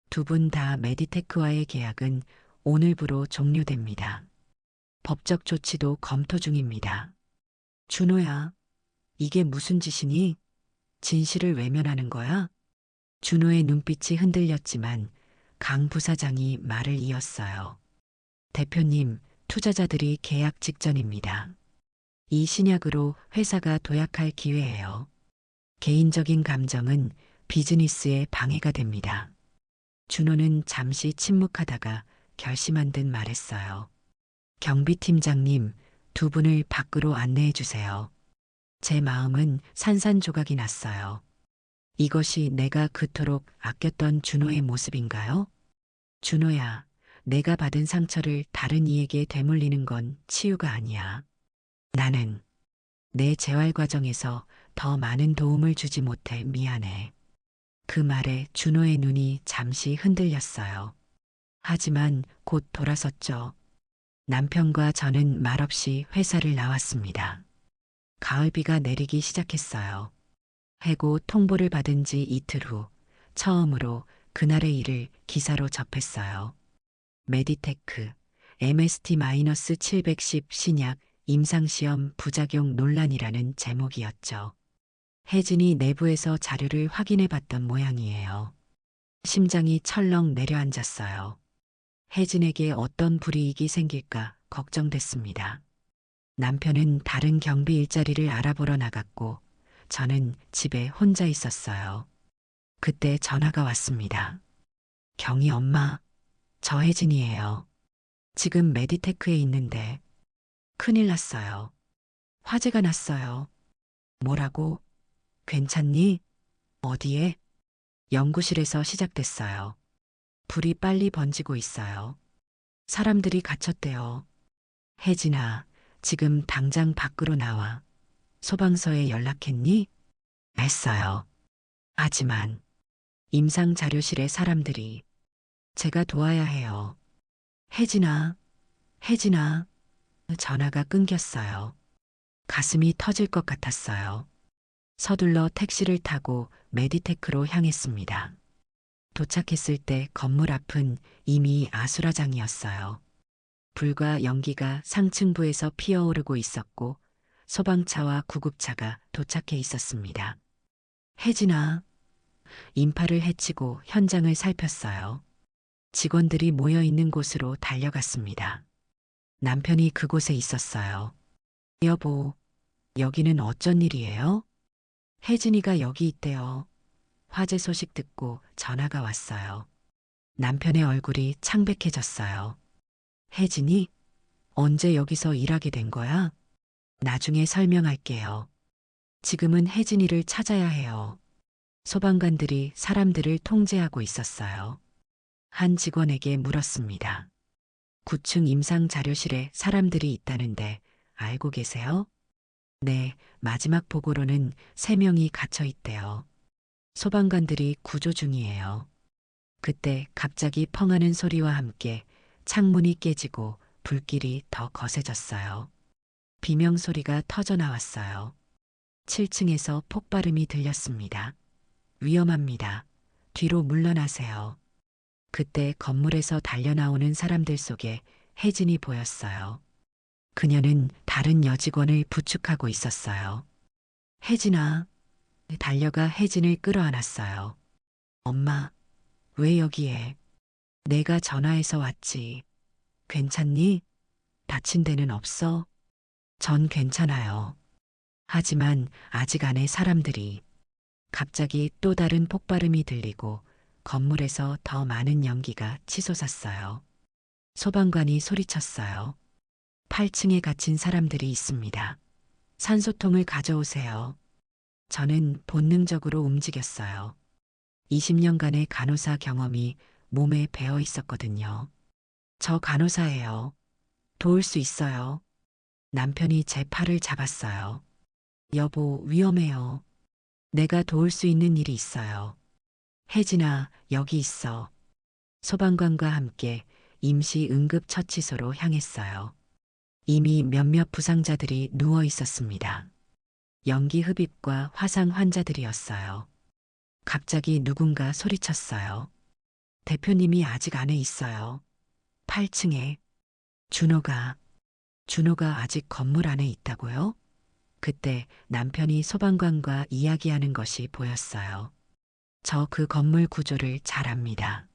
두 분 다 메디테크와의 계약은 오늘부로 종료됩니다. 법적 조치도 검토 중입니다. 준호야, 이게 무슨 짓이니? 진실을 외면하는 거야? 준호의 눈빛이 흔들렸지만 강 부사장이 말을 이었어요. 대표님, 투자자들이 계약 직전입니다. 이 신약으로 회사가 도약할 기회예요. 개인적인 감정은 비즈니스에 방해가 됩니다. 준호는 잠시 침묵하다가 결심한 듯 말했어요. 경비팀장님, 두 분을 밖으로 안내해 주세요. 제 마음은 산산조각이 났어요. 이것이 내가 그토록 아꼈던 준호의 모습인가요? 준호야, 내가 받은 상처를 다른 이에게 되물리는 건 치유가 아니야. 나는 내 재활 과정에서 더 많은 도움을 주지 못해 미안해. 그 말에 준호의 눈이 잠시 흔들렸어요. 하지만 곧 돌아섰죠. 남편과 저는 말없이 회사를 나왔습니다. 가을비가 내리기 시작했어요. 해고 통보를 받은 지 이틀 후 처음으로 그날의 일을 기사로 접했어요. 메디테크 MST-710 신약 임상시험 부작용 논란이라는 제목이었죠. 혜진이 내부에서 자료를 확인해 봤던 모양이에요. 심장이 철렁 내려앉았어요. 혜진에게 어떤 불이익이 생길까 걱정됐습니다. 남편은 다른 경비 일자리를 알아보러 나갔고 저는 집에 혼자 있었어요. 그때 전화가 왔습니다. 경희 엄마, 저 혜진이에요. 지금 메디테크에 있는데 큰일 났어요. 화재가 났어요. 뭐라고? 괜찮니? 어디에? 연구실에서 시작됐어요. 불이 빨리 번지고 있어요. 사람들이 갇혔대요. 혜진아, 지금 당장 밖으로 나와. 소방서에 연락했니? 했어요. 하지만 임상자료실의 사람들이 제가 도와야 해요. 혜진아, 혜진아. 전화가 끊겼어요. 가슴이 터질 것 같았어요. 서둘러 택시를 타고 메디테크로 향했습니다. 도착했을 때 건물 앞은 이미 아수라장이었어요. 불과 연기가 상층부에서 피어오르고 있었고 소방차와 구급차가 도착해 있었습니다. 혜진아, 인파를 헤치고 현장을 살폈어요. 직원들이 모여 있는 곳으로 달려갔습니다. 남편이 그곳에 있었어요. 여보, 여기는 어쩐 일이에요? 혜진이가 여기 있대요. 화재 소식 듣고 전화가 왔어요. 남편의 얼굴이 창백해졌어요. 혜진이? 언제 여기서 일하게 된 거야? 나중에 설명할게요. 지금은 혜진이를 찾아야 해요. 소방관들이 사람들을 통제하고 있었어요. 한 직원에게 물었습니다. 9층 임상자료실에 사람들이 있다는데 알고 계세요? 네, 마지막 보고로는 3명이 갇혀 있대요. 소방관들이 구조 중이에요. 그때 갑자기 펑하는 소리와 함께 창문이 깨지고 불길이 더 거세졌어요. 비명 소리가 터져 나왔어요. 7층에서 폭발음이 들렸습니다. 위험합니다. 뒤로 물러나세요. 그때 건물에서 달려나오는 사람들 속에 혜진이 보였어요. 그녀는 다른 여직원을 부축하고 있었어요. 혜진아, 달려가 혜진을 끌어안았어요. 엄마, 왜 여기에? 내가 전화해서 왔지. 괜찮니? 다친 데는 없어? 전 괜찮아요. 하지만 아직 안에 사람들이 갑자기 또 다른 폭발음이 들리고 건물에서 더 많은 연기가 치솟았어요. 소방관이 소리쳤어요. 8층에 갇힌 사람들이 있습니다. 산소통을 가져오세요. 저는 본능적으로 움직였어요. 20년간의 간호사 경험이 몸에 배어 있었거든요. 저 간호사예요. 도울 수 있어요. 남편이 제 팔을 잡았어요. 여보, 위험해요. 내가 도울 수 있는 일이 있어요. 혜진아, 여기 있어. 소방관과 함께 임시 응급처치소로 향했어요. 이미 몇몇 부상자들이 누워 있었습니다. 연기 흡입과 화상 환자들이었어요. 갑자기 누군가 소리쳤어요. 대표님이 아직 안에 있어요. 8층에. 준호가 아직 건물 안에 있다고요? 그때 남편이 소방관과 이야기하는 것이 보였어요. 저 그 건물 구조를 잘 압니다.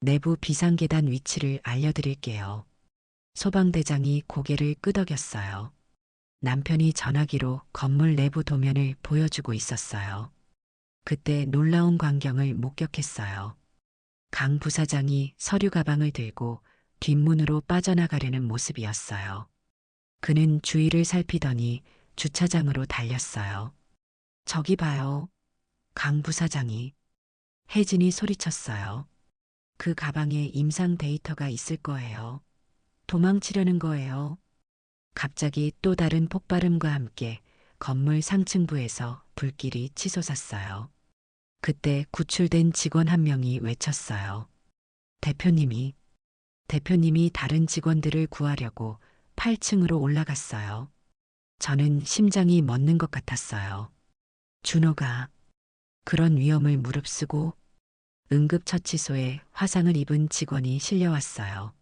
내부 비상계단 위치를 알려드릴게요. 소방대장이 고개를 끄덕였어요. 남편이 전화기로 건물 내부 도면을 보여주고 있었어요. 그때 놀라운 광경을 목격했어요. 강 부사장이 서류 가방을 들고 뒷문으로 빠져나가려는 모습이었어요. 그는 주위를 살피더니 주차장으로 달렸어요. 저기 봐요. 강 부사장이. 혜진이 소리쳤어요. 그 가방에 임상 데이터가 있을 거예요. 도망치려는 거예요. 갑자기 또 다른 폭발음과 함께 건물 상층부에서 불길이 치솟았어요. 그때 구출된 직원 한 명이 외쳤어요. 대표님이, 대표님이 다른 직원들을 구하려고 8층으로 올라갔어요. 저는 심장이 멎는 것 같았어요. 준호가 그런 위험을 무릅쓰고 응급처치소에 화상을 입은 직원이 실려왔어요.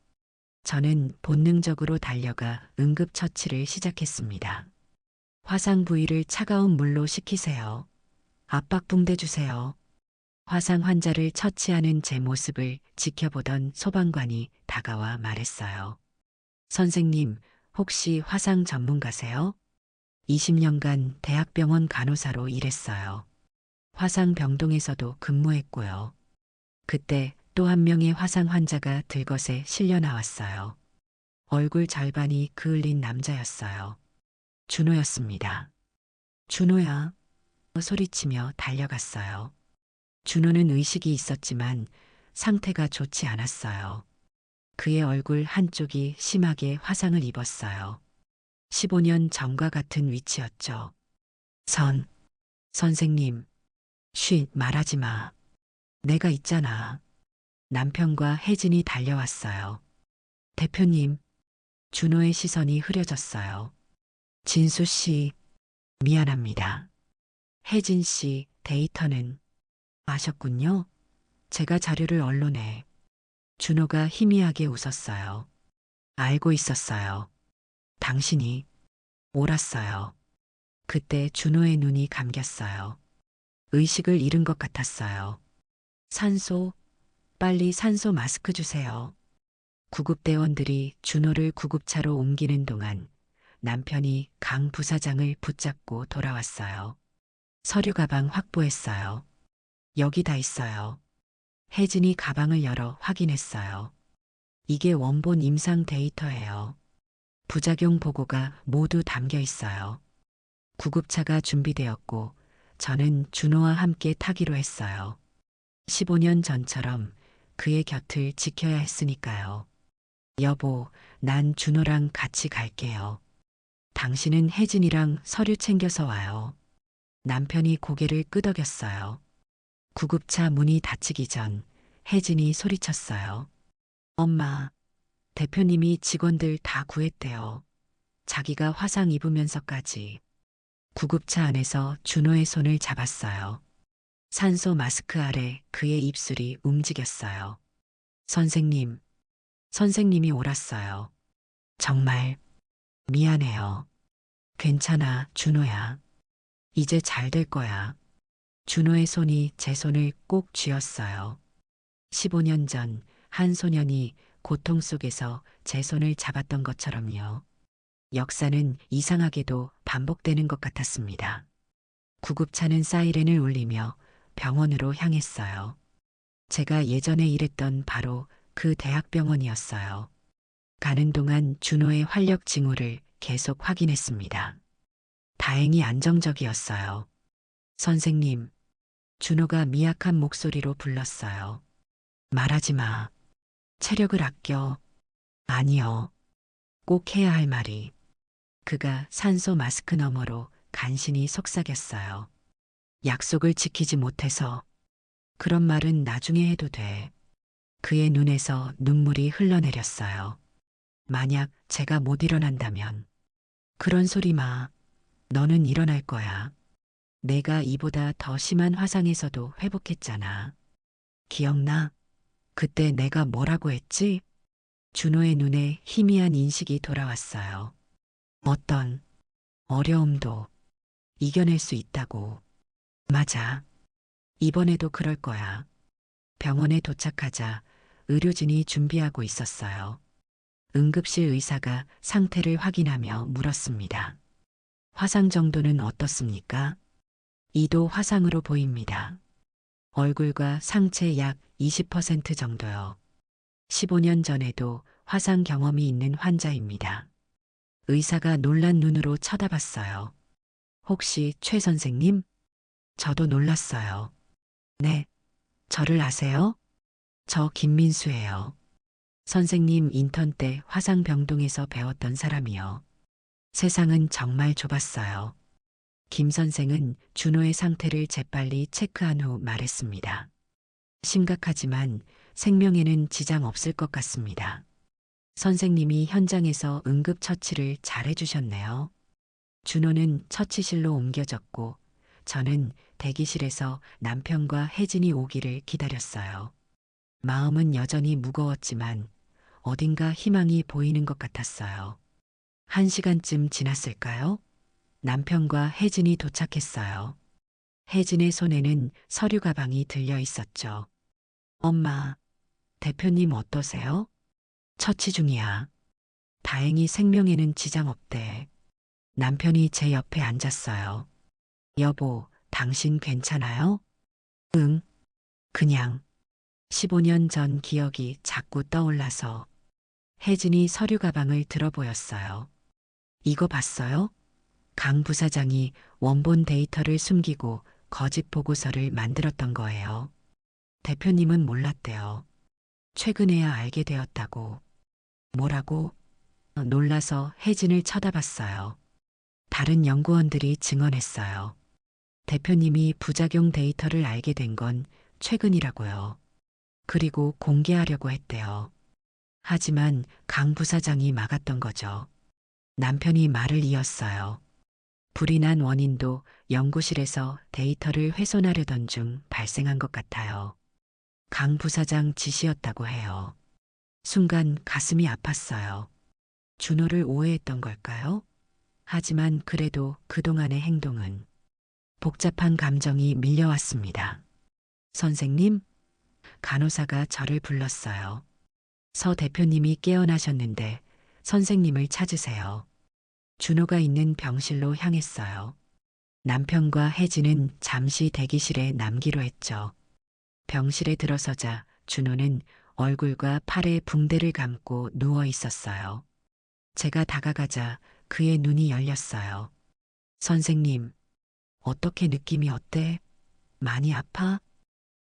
저는 본능적으로 달려가 응급처치를 시작했습니다. 화상 부위를 차가운 물로 식히세요. 압박붕대 주세요. 화상 환자를 처치하는 제 모습을 지켜보던 소방관이 다가와 말했어요. 선생님, 혹시 화상 전문가세요? 20년간 대학병원 간호사로 일했어요. 화상병동에서도 근무했고요. 그때 또 한 명의 화상 환자가 들것에 실려 나왔어요. 얼굴 절반이 그을린 남자였어요. 준호였습니다. 준호야. 소리치며 달려갔어요. 준호는 의식이 있었지만 상태가 좋지 않았어요. 그의 얼굴 한쪽이 심하게 화상을 입었어요. 15년 전과 같은 위치였죠. 선생님, 말하지 마. 내가 있잖아. 남편과 혜진이 달려왔어요. 대표님, 준호의 시선이 흐려졌어요. 진수 씨, 미안합니다. 혜진 씨, 데이터는 아셨군요. 제가 자료를 언론에. 준호가 희미하게 웃었어요. 알고 있었어요. 당신이 옳았어요. 그때 준호의 눈이 감겼어요. 의식을 잃은 것 같았어요. 산소, 빨리 산소 마스크 주세요. 구급대원들이 준호를 구급차로 옮기는 동안 남편이 강 부사장을 붙잡고 돌아왔어요. 서류 가방 확보했어요. 여기 다 있어요. 혜진이 가방을 열어 확인했어요. 이게 원본 임상 데이터예요. 부작용 보고가 모두 담겨 있어요. 구급차가 준비되었고 저는 준호와 함께 타기로 했어요. 15년 전처럼 그의 곁을 지켜야 했으니까요. 여보, 난 준호랑 같이 갈게요. 당신은 혜진이랑 서류 챙겨서 와요. 남편이 고개를 끄덕였어요. 구급차 문이 닫히기 전 혜진이 소리쳤어요. 엄마, 대표님이 직원들 다 구했대요. 자기가 화상 입으면서까지. 구급차 안에서 준호의 손을 잡았어요. 산소 마스크 아래 그의 입술이 움직였어요. 선생님, 선생님이 옳았어요. 정말 미안해요. 괜찮아, 준호야. 이제 잘 될 거야. 준호의 손이 제 손을 꼭 쥐었어요. 15년 전 한 소년이 고통 속에서 제 손을 잡았던 것처럼요. 역사는 이상하게도 반복되는 것 같았습니다. 구급차는 사이렌을 울리며 병원으로 향했어요. 제가 예전에 일했던 바로 그 대학병원이었어요. 가는 동안 준호의 활력 징후를 계속 확인했습니다. 다행히 안정적이었어요. 선생님, 준호가 미약한 목소리로 불렀어요. 말하지 마. 체력을 아껴. 아니요. 꼭 해야 할 말이. 그가 산소 마스크 너머로 간신히 속삭였어요. 약속을 지키지 못해서. 그런 말은 나중에 해도 돼. 그의 눈에서 눈물이 흘러내렸어요. 만약 제가 못 일어난다면. 그런 소리 마. 너는 일어날 거야. 내가 이보다 더 심한 화상에서도 회복했잖아. 기억나? 그때 내가 뭐라고 했지? 준호의 눈에 희미한 인식이 돌아왔어요. 어떤 어려움도 이겨낼 수 있다고. 맞아. 이번에도 그럴 거야. 병원에 도착하자 의료진이 준비하고 있었어요. 응급실 의사가 상태를 확인하며 물었습니다. 화상 정도는 어떻습니까? 이도 화상으로 보입니다. 얼굴과 상체 약 20% 정도요. 15년 전에도 화상 경험이 있는 환자입니다. 의사가 놀란 눈으로 쳐다봤어요. 혹시 최 선생님? 저도 놀랐어요. 네, 저를 아세요? 저 김민수예요. 선생님 인턴 때 화상병동에서 배웠던 사람이요. 세상은 정말 좁았어요. 김 선생은 준호의 상태를 재빨리 체크한 후 말했습니다. 심각하지만 생명에는 지장 없을 것 같습니다. 선생님이 현장에서 응급처치를 잘 해주셨네요. 준호는 처치실로 옮겨졌고 저는 대기실에서 남편과 혜진이 오기를 기다렸어요. 마음은 여전히 무거웠지만 어딘가 희망이 보이는 것 같았어요. 1시간쯤 지났을까요? 남편과 혜진이 도착했어요. 혜진의 손에는 서류 가방이 들려 있었죠. 엄마, 대표님 어떠세요? 처치 중이야. 다행히 생명에는 지장 없대. 남편이 제 옆에 앉았어요. 여보, 당신 괜찮아요? 응, 그냥. 15년 전 기억이 자꾸 떠올라서 혜진이 서류 가방을 들어 보였어요. 이거 봤어요? 강 부사장이 원본 데이터를 숨기고 거짓 보고서를 만들었던 거예요. 대표님은 몰랐대요. 최근에야 알게 되었다고. 뭐라고? 놀라서 혜진을 쳐다봤어요. 다른 연구원들이 증언했어요. 대표님이 부작용 데이터를 알게 된 건 최근이라고요. 그리고 공개하려고 했대요. 하지만 강 부사장이 막았던 거죠. 남편이 말을 이었어요. 불이 난 원인도 연구실에서 데이터를 훼손하려던 중 발생한 것 같아요. 강 부사장 지시였다고 해요. 순간 가슴이 아팠어요. 준호를 오해했던 걸까요? 하지만 그래도 그동안의 행동은 복잡한 감정이 밀려왔습니다. 선생님, 간호사가 저를 불렀어요. 서 대표님이 깨어나셨는데 선생님을 찾으세요. 준호가 있는 병실로 향했어요. 남편과 혜진은 잠시 대기실에 남기로 했죠. 병실에 들어서자 준호는 얼굴과 팔에 붕대를 감고 누워 있었어요. 제가 다가가자 그의 눈이 열렸어요. 선생님, 어떻게 느낌이 어때? 많이 아파?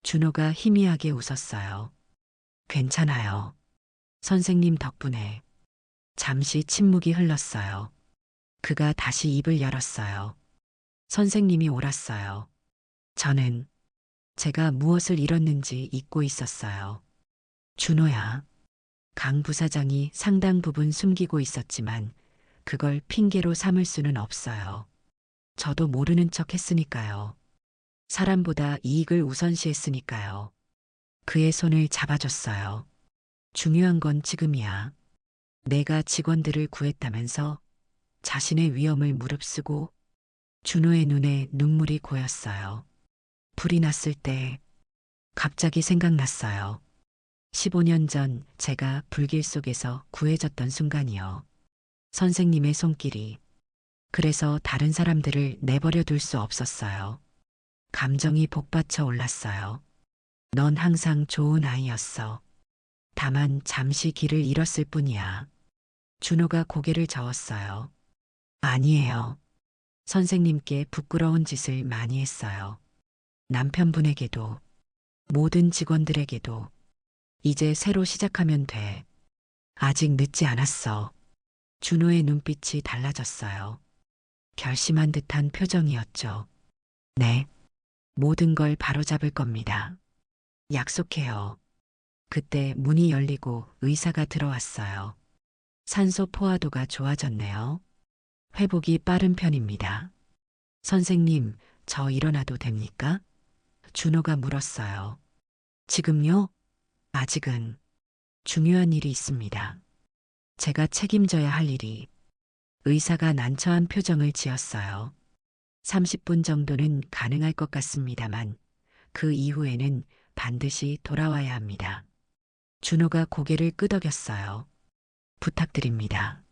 준호가 희미하게 웃었어요. 괜찮아요. 선생님 덕분에. 잠시 침묵이 흘렀어요. 그가 다시 입을 열었어요. 선생님이 옳았어요. 저는 제가 무엇을 잃었는지 잊고 있었어요. 준호야. 강 부사장이 상당 부분 숨기고 있었지만 그걸 핑계로 삼을 수는 없어요. 저도 모르는 척 했으니까요. 사람보다 이익을 우선시했으니까요. 그의 손을 잡아줬어요. 중요한 건 지금이야. 내가 직원들을 구했다면서 자신의 위험을 무릅쓰고. 준호의 눈에 눈물이 고였어요. 불이 났을 때 갑자기 생각났어요. 15년 전 제가 불길 속에서 구해졌던 순간이요. 선생님의 손길이. 그래서 다른 사람들을 내버려 둘 수 없었어요. 감정이 복받쳐 올랐어요. 넌 항상 좋은 아이였어. 다만 잠시 길을 잃었을 뿐이야. 준호가 고개를 저었어요. 아니에요. 선생님께 부끄러운 짓을 많이 했어요. 남편분에게도, 모든 직원들에게도. 이제 새로 시작하면 돼. 아직 늦지 않았어. 준호의 눈빛이 달라졌어요. 결심한 듯한 표정이었죠. 네. 모든 걸 바로잡을 겁니다. 약속해요. 그때 문이 열리고 의사가 들어왔어요. 산소 포화도가 좋아졌네요. 회복이 빠른 편입니다. 선생님, 저 일어나도 됩니까? 준호가 물었어요. 지금요? 아직은 중요한 일이 있습니다. 제가 책임져야 할 일이. 의사가 난처한 표정을 지었어요. 30분 정도는 가능할 것 같습니다만 그 이후에는 반드시 돌아와야 합니다. 준호가 고개를 끄덕였어요. 부탁드립니다.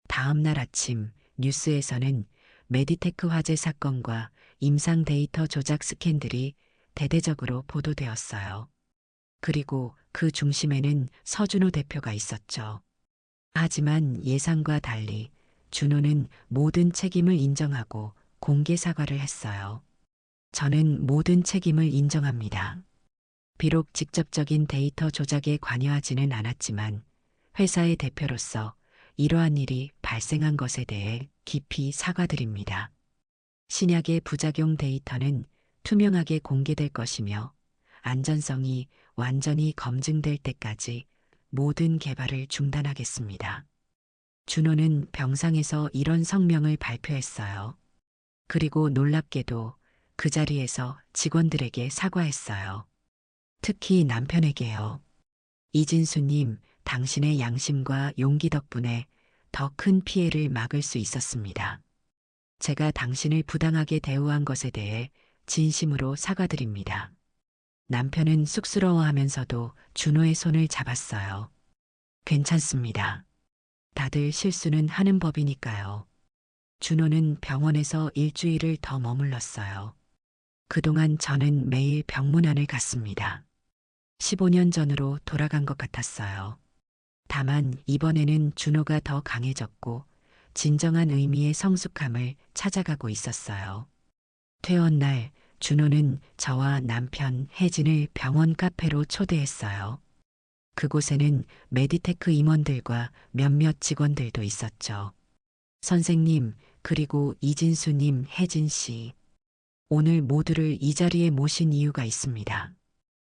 다음 날 아침 뉴스에서는 메디테크 화재 사건과 임상 데이터 조작 스캔들이 대대적으로 보도되었어요. 그리고 그 중심에는 서준호 대표가 있었죠. 하지만 예상과 달리 준호는 모든 책임을 인정하고 공개 사과를 했어요. 저는 모든 책임을 인정합니다. 비록 직접적인 데이터 조작에 관여하지는 않았지만 회사의 대표로서 이러한 일이 발생한 것에 대해 깊이 사과드립니다. 신약의 부작용 데이터는 투명하게 공개될 것이며 안전성이 완전히 검증될 때까지 모든 개발을 중단하겠습니다. 준호는 병상에서 이런 성명을 발표했어요. 그리고 놀랍게도 그 자리에서 직원들에게 사과했어요. 특히 남편에게요. 이진수님, 당신의 양심과 용기 덕분에 더 큰 피해를 막을 수 있었습니다. 제가 당신을 부당하게 대우한 것에 대해 진심으로 사과드립니다. 남편은 쑥스러워하면서도 준호의 손을 잡았어요. 괜찮습니다. 다들 실수는 하는 법이니까요. 준호는 병원에서 일주일을 더 머물렀어요. 그동안 저는 매일 병문안을 갔습니다. 15년 전으로 돌아간 것 같았어요. 다만 이번에는 준호가 더 강해졌고 진정한 의미의 성숙함을 찾아가고 있었어요. 퇴원 날 준호는 저와 남편 혜진을 병원 카페로 초대했어요. 그곳에는 메디테크 임원들과 몇몇 직원들도 있었죠. 선생님, 그리고 이진수님, 혜진 씨. 오늘 모두를 이 자리에 모신 이유가 있습니다.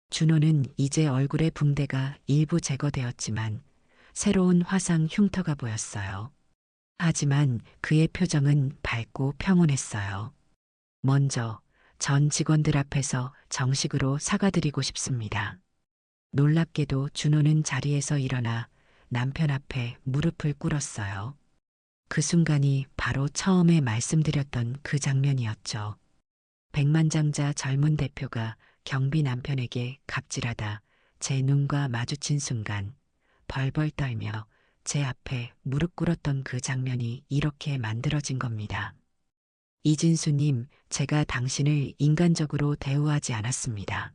준호는 이제 얼굴의 붕대가 일부 제거되었지만 새로운 화상 흉터가 보였어요. 하지만 그의 표정은 밝고 평온했어요. 먼저 전 직원들 앞에서 정식으로 사과드리고 싶습니다. 놀랍게도 준호는 자리에서 일어나 남편 앞에 무릎을 꿇었어요. 그 순간이 바로 처음에 말씀드렸던 그 장면이었죠. 백만장자 젊은 대표가 경비 남편에게 갑질하다 제 눈과 마주친 순간 벌벌 떨며 제 앞에 무릎 꿇었던 그 장면이 이렇게 만들어진 겁니다. 이진수님, 제가 당신을 인간적으로 대우하지 않았습니다.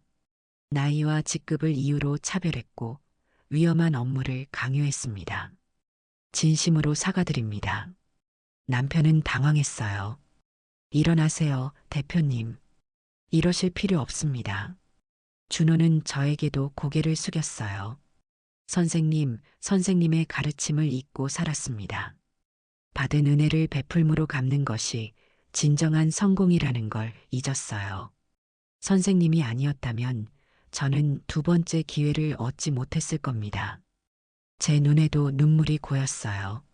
나이와 직급을 이유로 차별했고 위험한 업무를 강요했습니다. 진심으로 사과드립니다. 남편은 당황했어요. 일어나세요, 대표님. 이러실 필요 없습니다. 준호는 저에게도 고개를 숙였어요. 선생님, 선생님의 가르침을 잊고 살았습니다. 받은 은혜를 베풀므로 갚는 것이 진정한 성공이라는 걸 잊었어요. 선생님이 아니었다면 저는 두 번째 기회를 얻지 못했을 겁니다. 제 눈에도 눈물이 고였어요.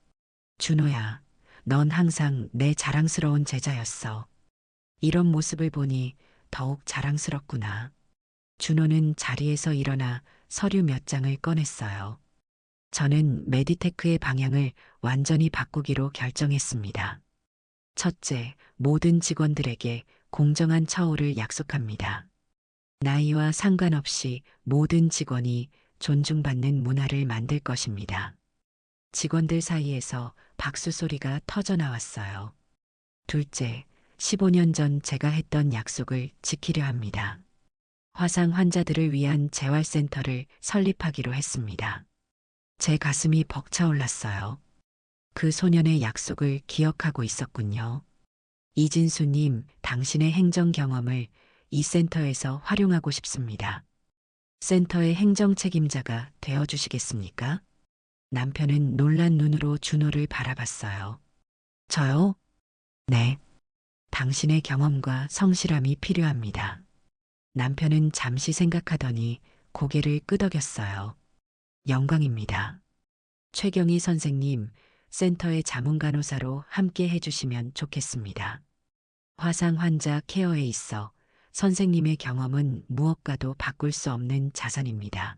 준호야, 넌 항상 내 자랑스러운 제자였어. 이런 모습을 보니 더욱 자랑스럽구나. 준호는 자리에서 일어나 서류 몇 장을 꺼냈어요. 저는 메디테크의 방향을 완전히 바꾸기로 결정했습니다. 첫째, 모든 직원들에게 공정한 처우를 약속합니다. 나이와 상관없이 모든 직원이 존중받는 문화를 만들 것입니다. 직원들 사이에서 박수 소리가 터져 나왔어요. 둘째, 15년 전 제가 했던 약속을 지키려 합니다. 화상 환자들을 위한 재활센터를 설립하기로 했습니다. 제 가슴이 벅차올랐어요. 그 소년의 약속을 기억하고 있었군요. 이진수님, 당신의 행정 경험을 이 센터에서 활용하고 싶습니다. 센터의 행정 책임자가 되어주시겠습니까? 남편은 놀란 눈으로 준호를 바라봤어요. 저요? 네. 당신의 경험과 성실함이 필요합니다. 남편은 잠시 생각하더니 고개를 끄덕였어요. 영광입니다. 최경희 선생님, 센터의 자문간호사로 함께 해주시면 좋겠습니다. 화상 환자 케어에 있어 선생님의 경험은 무엇과도 바꿀 수 없는 자산입니다.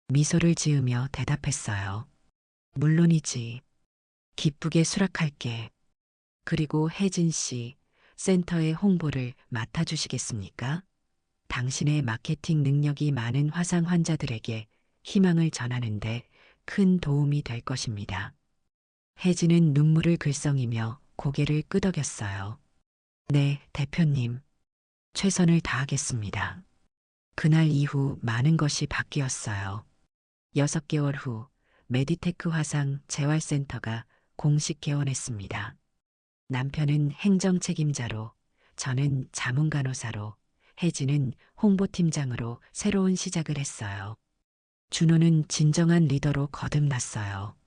미소를 지으며 대답했어요. 물론이지. 기쁘게 수락할게. 그리고 혜진 씨, 센터의 홍보를 맡아주시겠습니까? 당신의 마케팅 능력이 많은 화상 환자들에게 희망을 전하는데 큰 도움이 될 것입니다. 혜진은 눈물을 글썽이며 고개를 끄덕였어요. 네, 대표님. 최선을 다하겠습니다. 그날 이후 많은 것이 바뀌었어요. 6개월 후 메디테크 화상 재활센터가 공식 개원했습니다. 남편은 행정 책임자로, 저는 자문 간호사로, 혜진은 홍보팀장으로 새로운 시작을 했어요. 준호는 진정한 리더로 거듭났어요.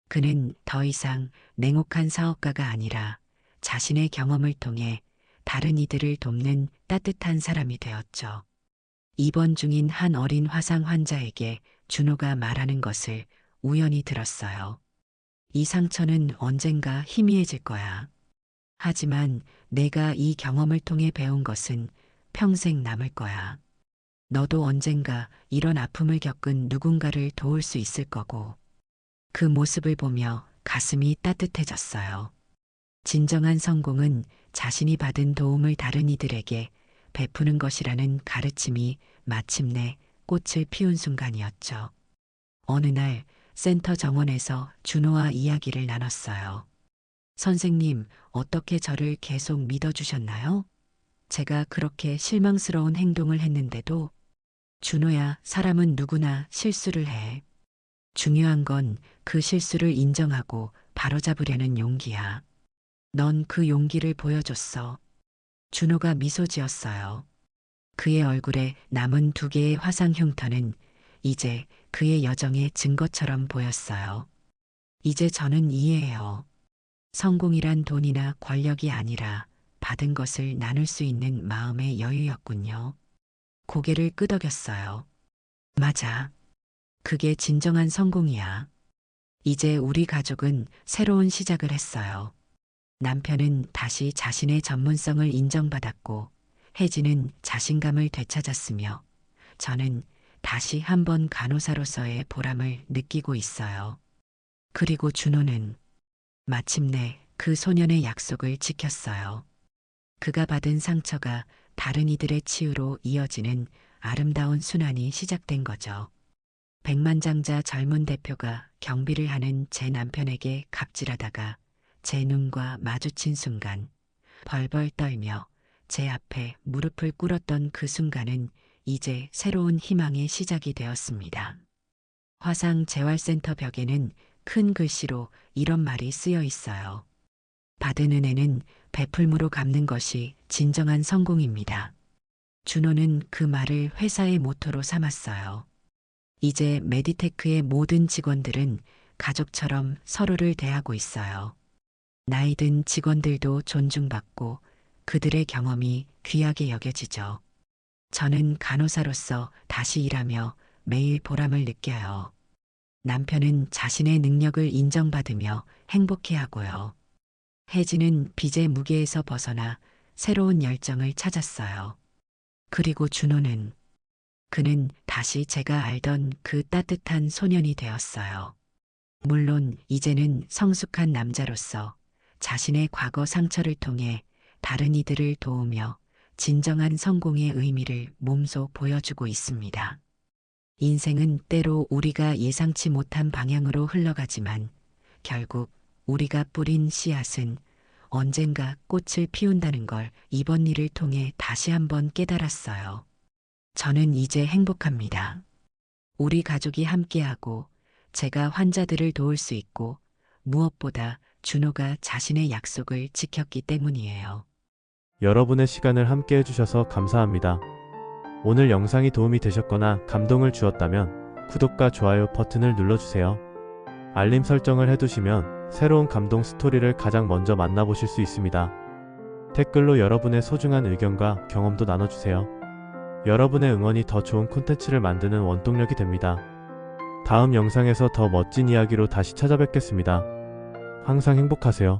그는 더 이상 냉혹한 사업가가 아니라 자신의 경험을 통해 다른 이들을 돕는 따뜻한 사람이 되었죠. 입원 중인 한 어린 화상 환자에게 준호가 말하는 것을 우연히 들었어요. 이 상처는 언젠가 희미해질 거야. 하지만 내가 이 경험을 통해 배운 것은 평생 남을 거야. 너도 언젠가 이런 아픔을 겪은 누군가를 도울 수 있을 거고. 그 모습을 보며 가슴이 따뜻해졌어요. 진정한 성공은 자신이 받은 도움을 다른 이들에게 베푸는 것이라는 가르침이 마침내 꽃을 피운 순간이었죠. 어느 날 센터 정원에서 준호와 이야기를 나눴어요. 선생님, 어떻게 저를 계속 믿어주셨나요? 제가 그렇게 실망스러운 행동을 했는데도. 준호야, 사람은 누구나 실수를 해. 중요한 건 그 실수를 인정하고 바로잡으려는 용기야. 넌 그 용기를 보여줬어. 준호가 미소 지었어요. 그의 얼굴에 남은 2개의 화상 흉터는 이제 그의 여정의 증거처럼 보였어요. 이제 저는 이해해요. 성공이란 돈이나 권력이 아니라 받은 것을 나눌 수 있는 마음의 여유였군요. 고개를 끄덕였어요. 맞아. 그게 진정한 성공이야. 이제 우리 가족은 새로운 시작을 했어요. 남편은 다시 자신의 전문성을 인정받았고, 혜진은 자신감을 되찾았으며, 저는 다시 한번 간호사로서의 보람을 느끼고 있어요. 그리고 준호는 마침내 그 소년의 약속을 지켰어요. 그가 받은 상처가 다른 이들의 치유로 이어지는 아름다운 순환이 시작된 거죠. 백만장자 젊은 대표가 경비를 하는 제 남편에게 갑질하다가 제 눈과 마주친 순간 벌벌 떨며 제 앞에 무릎을 꿇었던 그 순간은 이제 새로운 희망의 시작이 되었습니다. 화상 재활센터 벽에는 큰 글씨로 이런 말이 쓰여 있어요. 받은 은혜는 베풀므로 갚는 것이 진정한 성공입니다. 준호는 그 말을 회사의 모토로 삼았어요. 이제 메디테크의 모든 직원들은 가족처럼 서로를 대하고 있어요. 나이든 직원들도 존중받고 그들의 경험이 귀하게 여겨지죠. 저는 간호사로서 다시 일하며 매일 보람을 느껴요. 남편은 자신의 능력을 인정받으며 행복해하고요. 혜진은 빚의 무게에서 벗어나 새로운 열정을 찾았어요. 그리고 준호는 그는 다시 제가 알던 그 따뜻한 소년이 되었어요. 물론 이제는 성숙한 남자로서 자신의 과거 상처를 통해 다른 이들을 도우며 진정한 성공의 의미를 몸소 보여주고 있습니다. 인생은 때로 우리가 예상치 못한 방향으로 흘러가지만 결국 우리가 뿌린 씨앗은 언젠가 꽃을 피운다는 걸 이번 일을 통해 다시 한번 깨달았어요. 저는 이제 행복합니다. 우리 가족이 함께하고 제가 환자들을 도울 수 있고 무엇보다 준호가 자신의 약속을 지켰기 때문이에요. 여러분의 시간을 함께 해주셔서 감사합니다. 오늘 영상이 도움이 되셨거나 감동을 주었다면 구독과 좋아요 버튼을 눌러주세요. 알림 설정을 해두시면 새로운 감동 스토리를 가장 먼저 만나보실 수 있습니다. 댓글로 여러분의 소중한 의견과 경험도 나눠주세요. 여러분의 응원이 더 좋은 콘텐츠를 만드는 원동력이 됩니다. 다음 영상에서 더 멋진 이야기로 다시 찾아뵙겠습니다. 항상 행복하세요.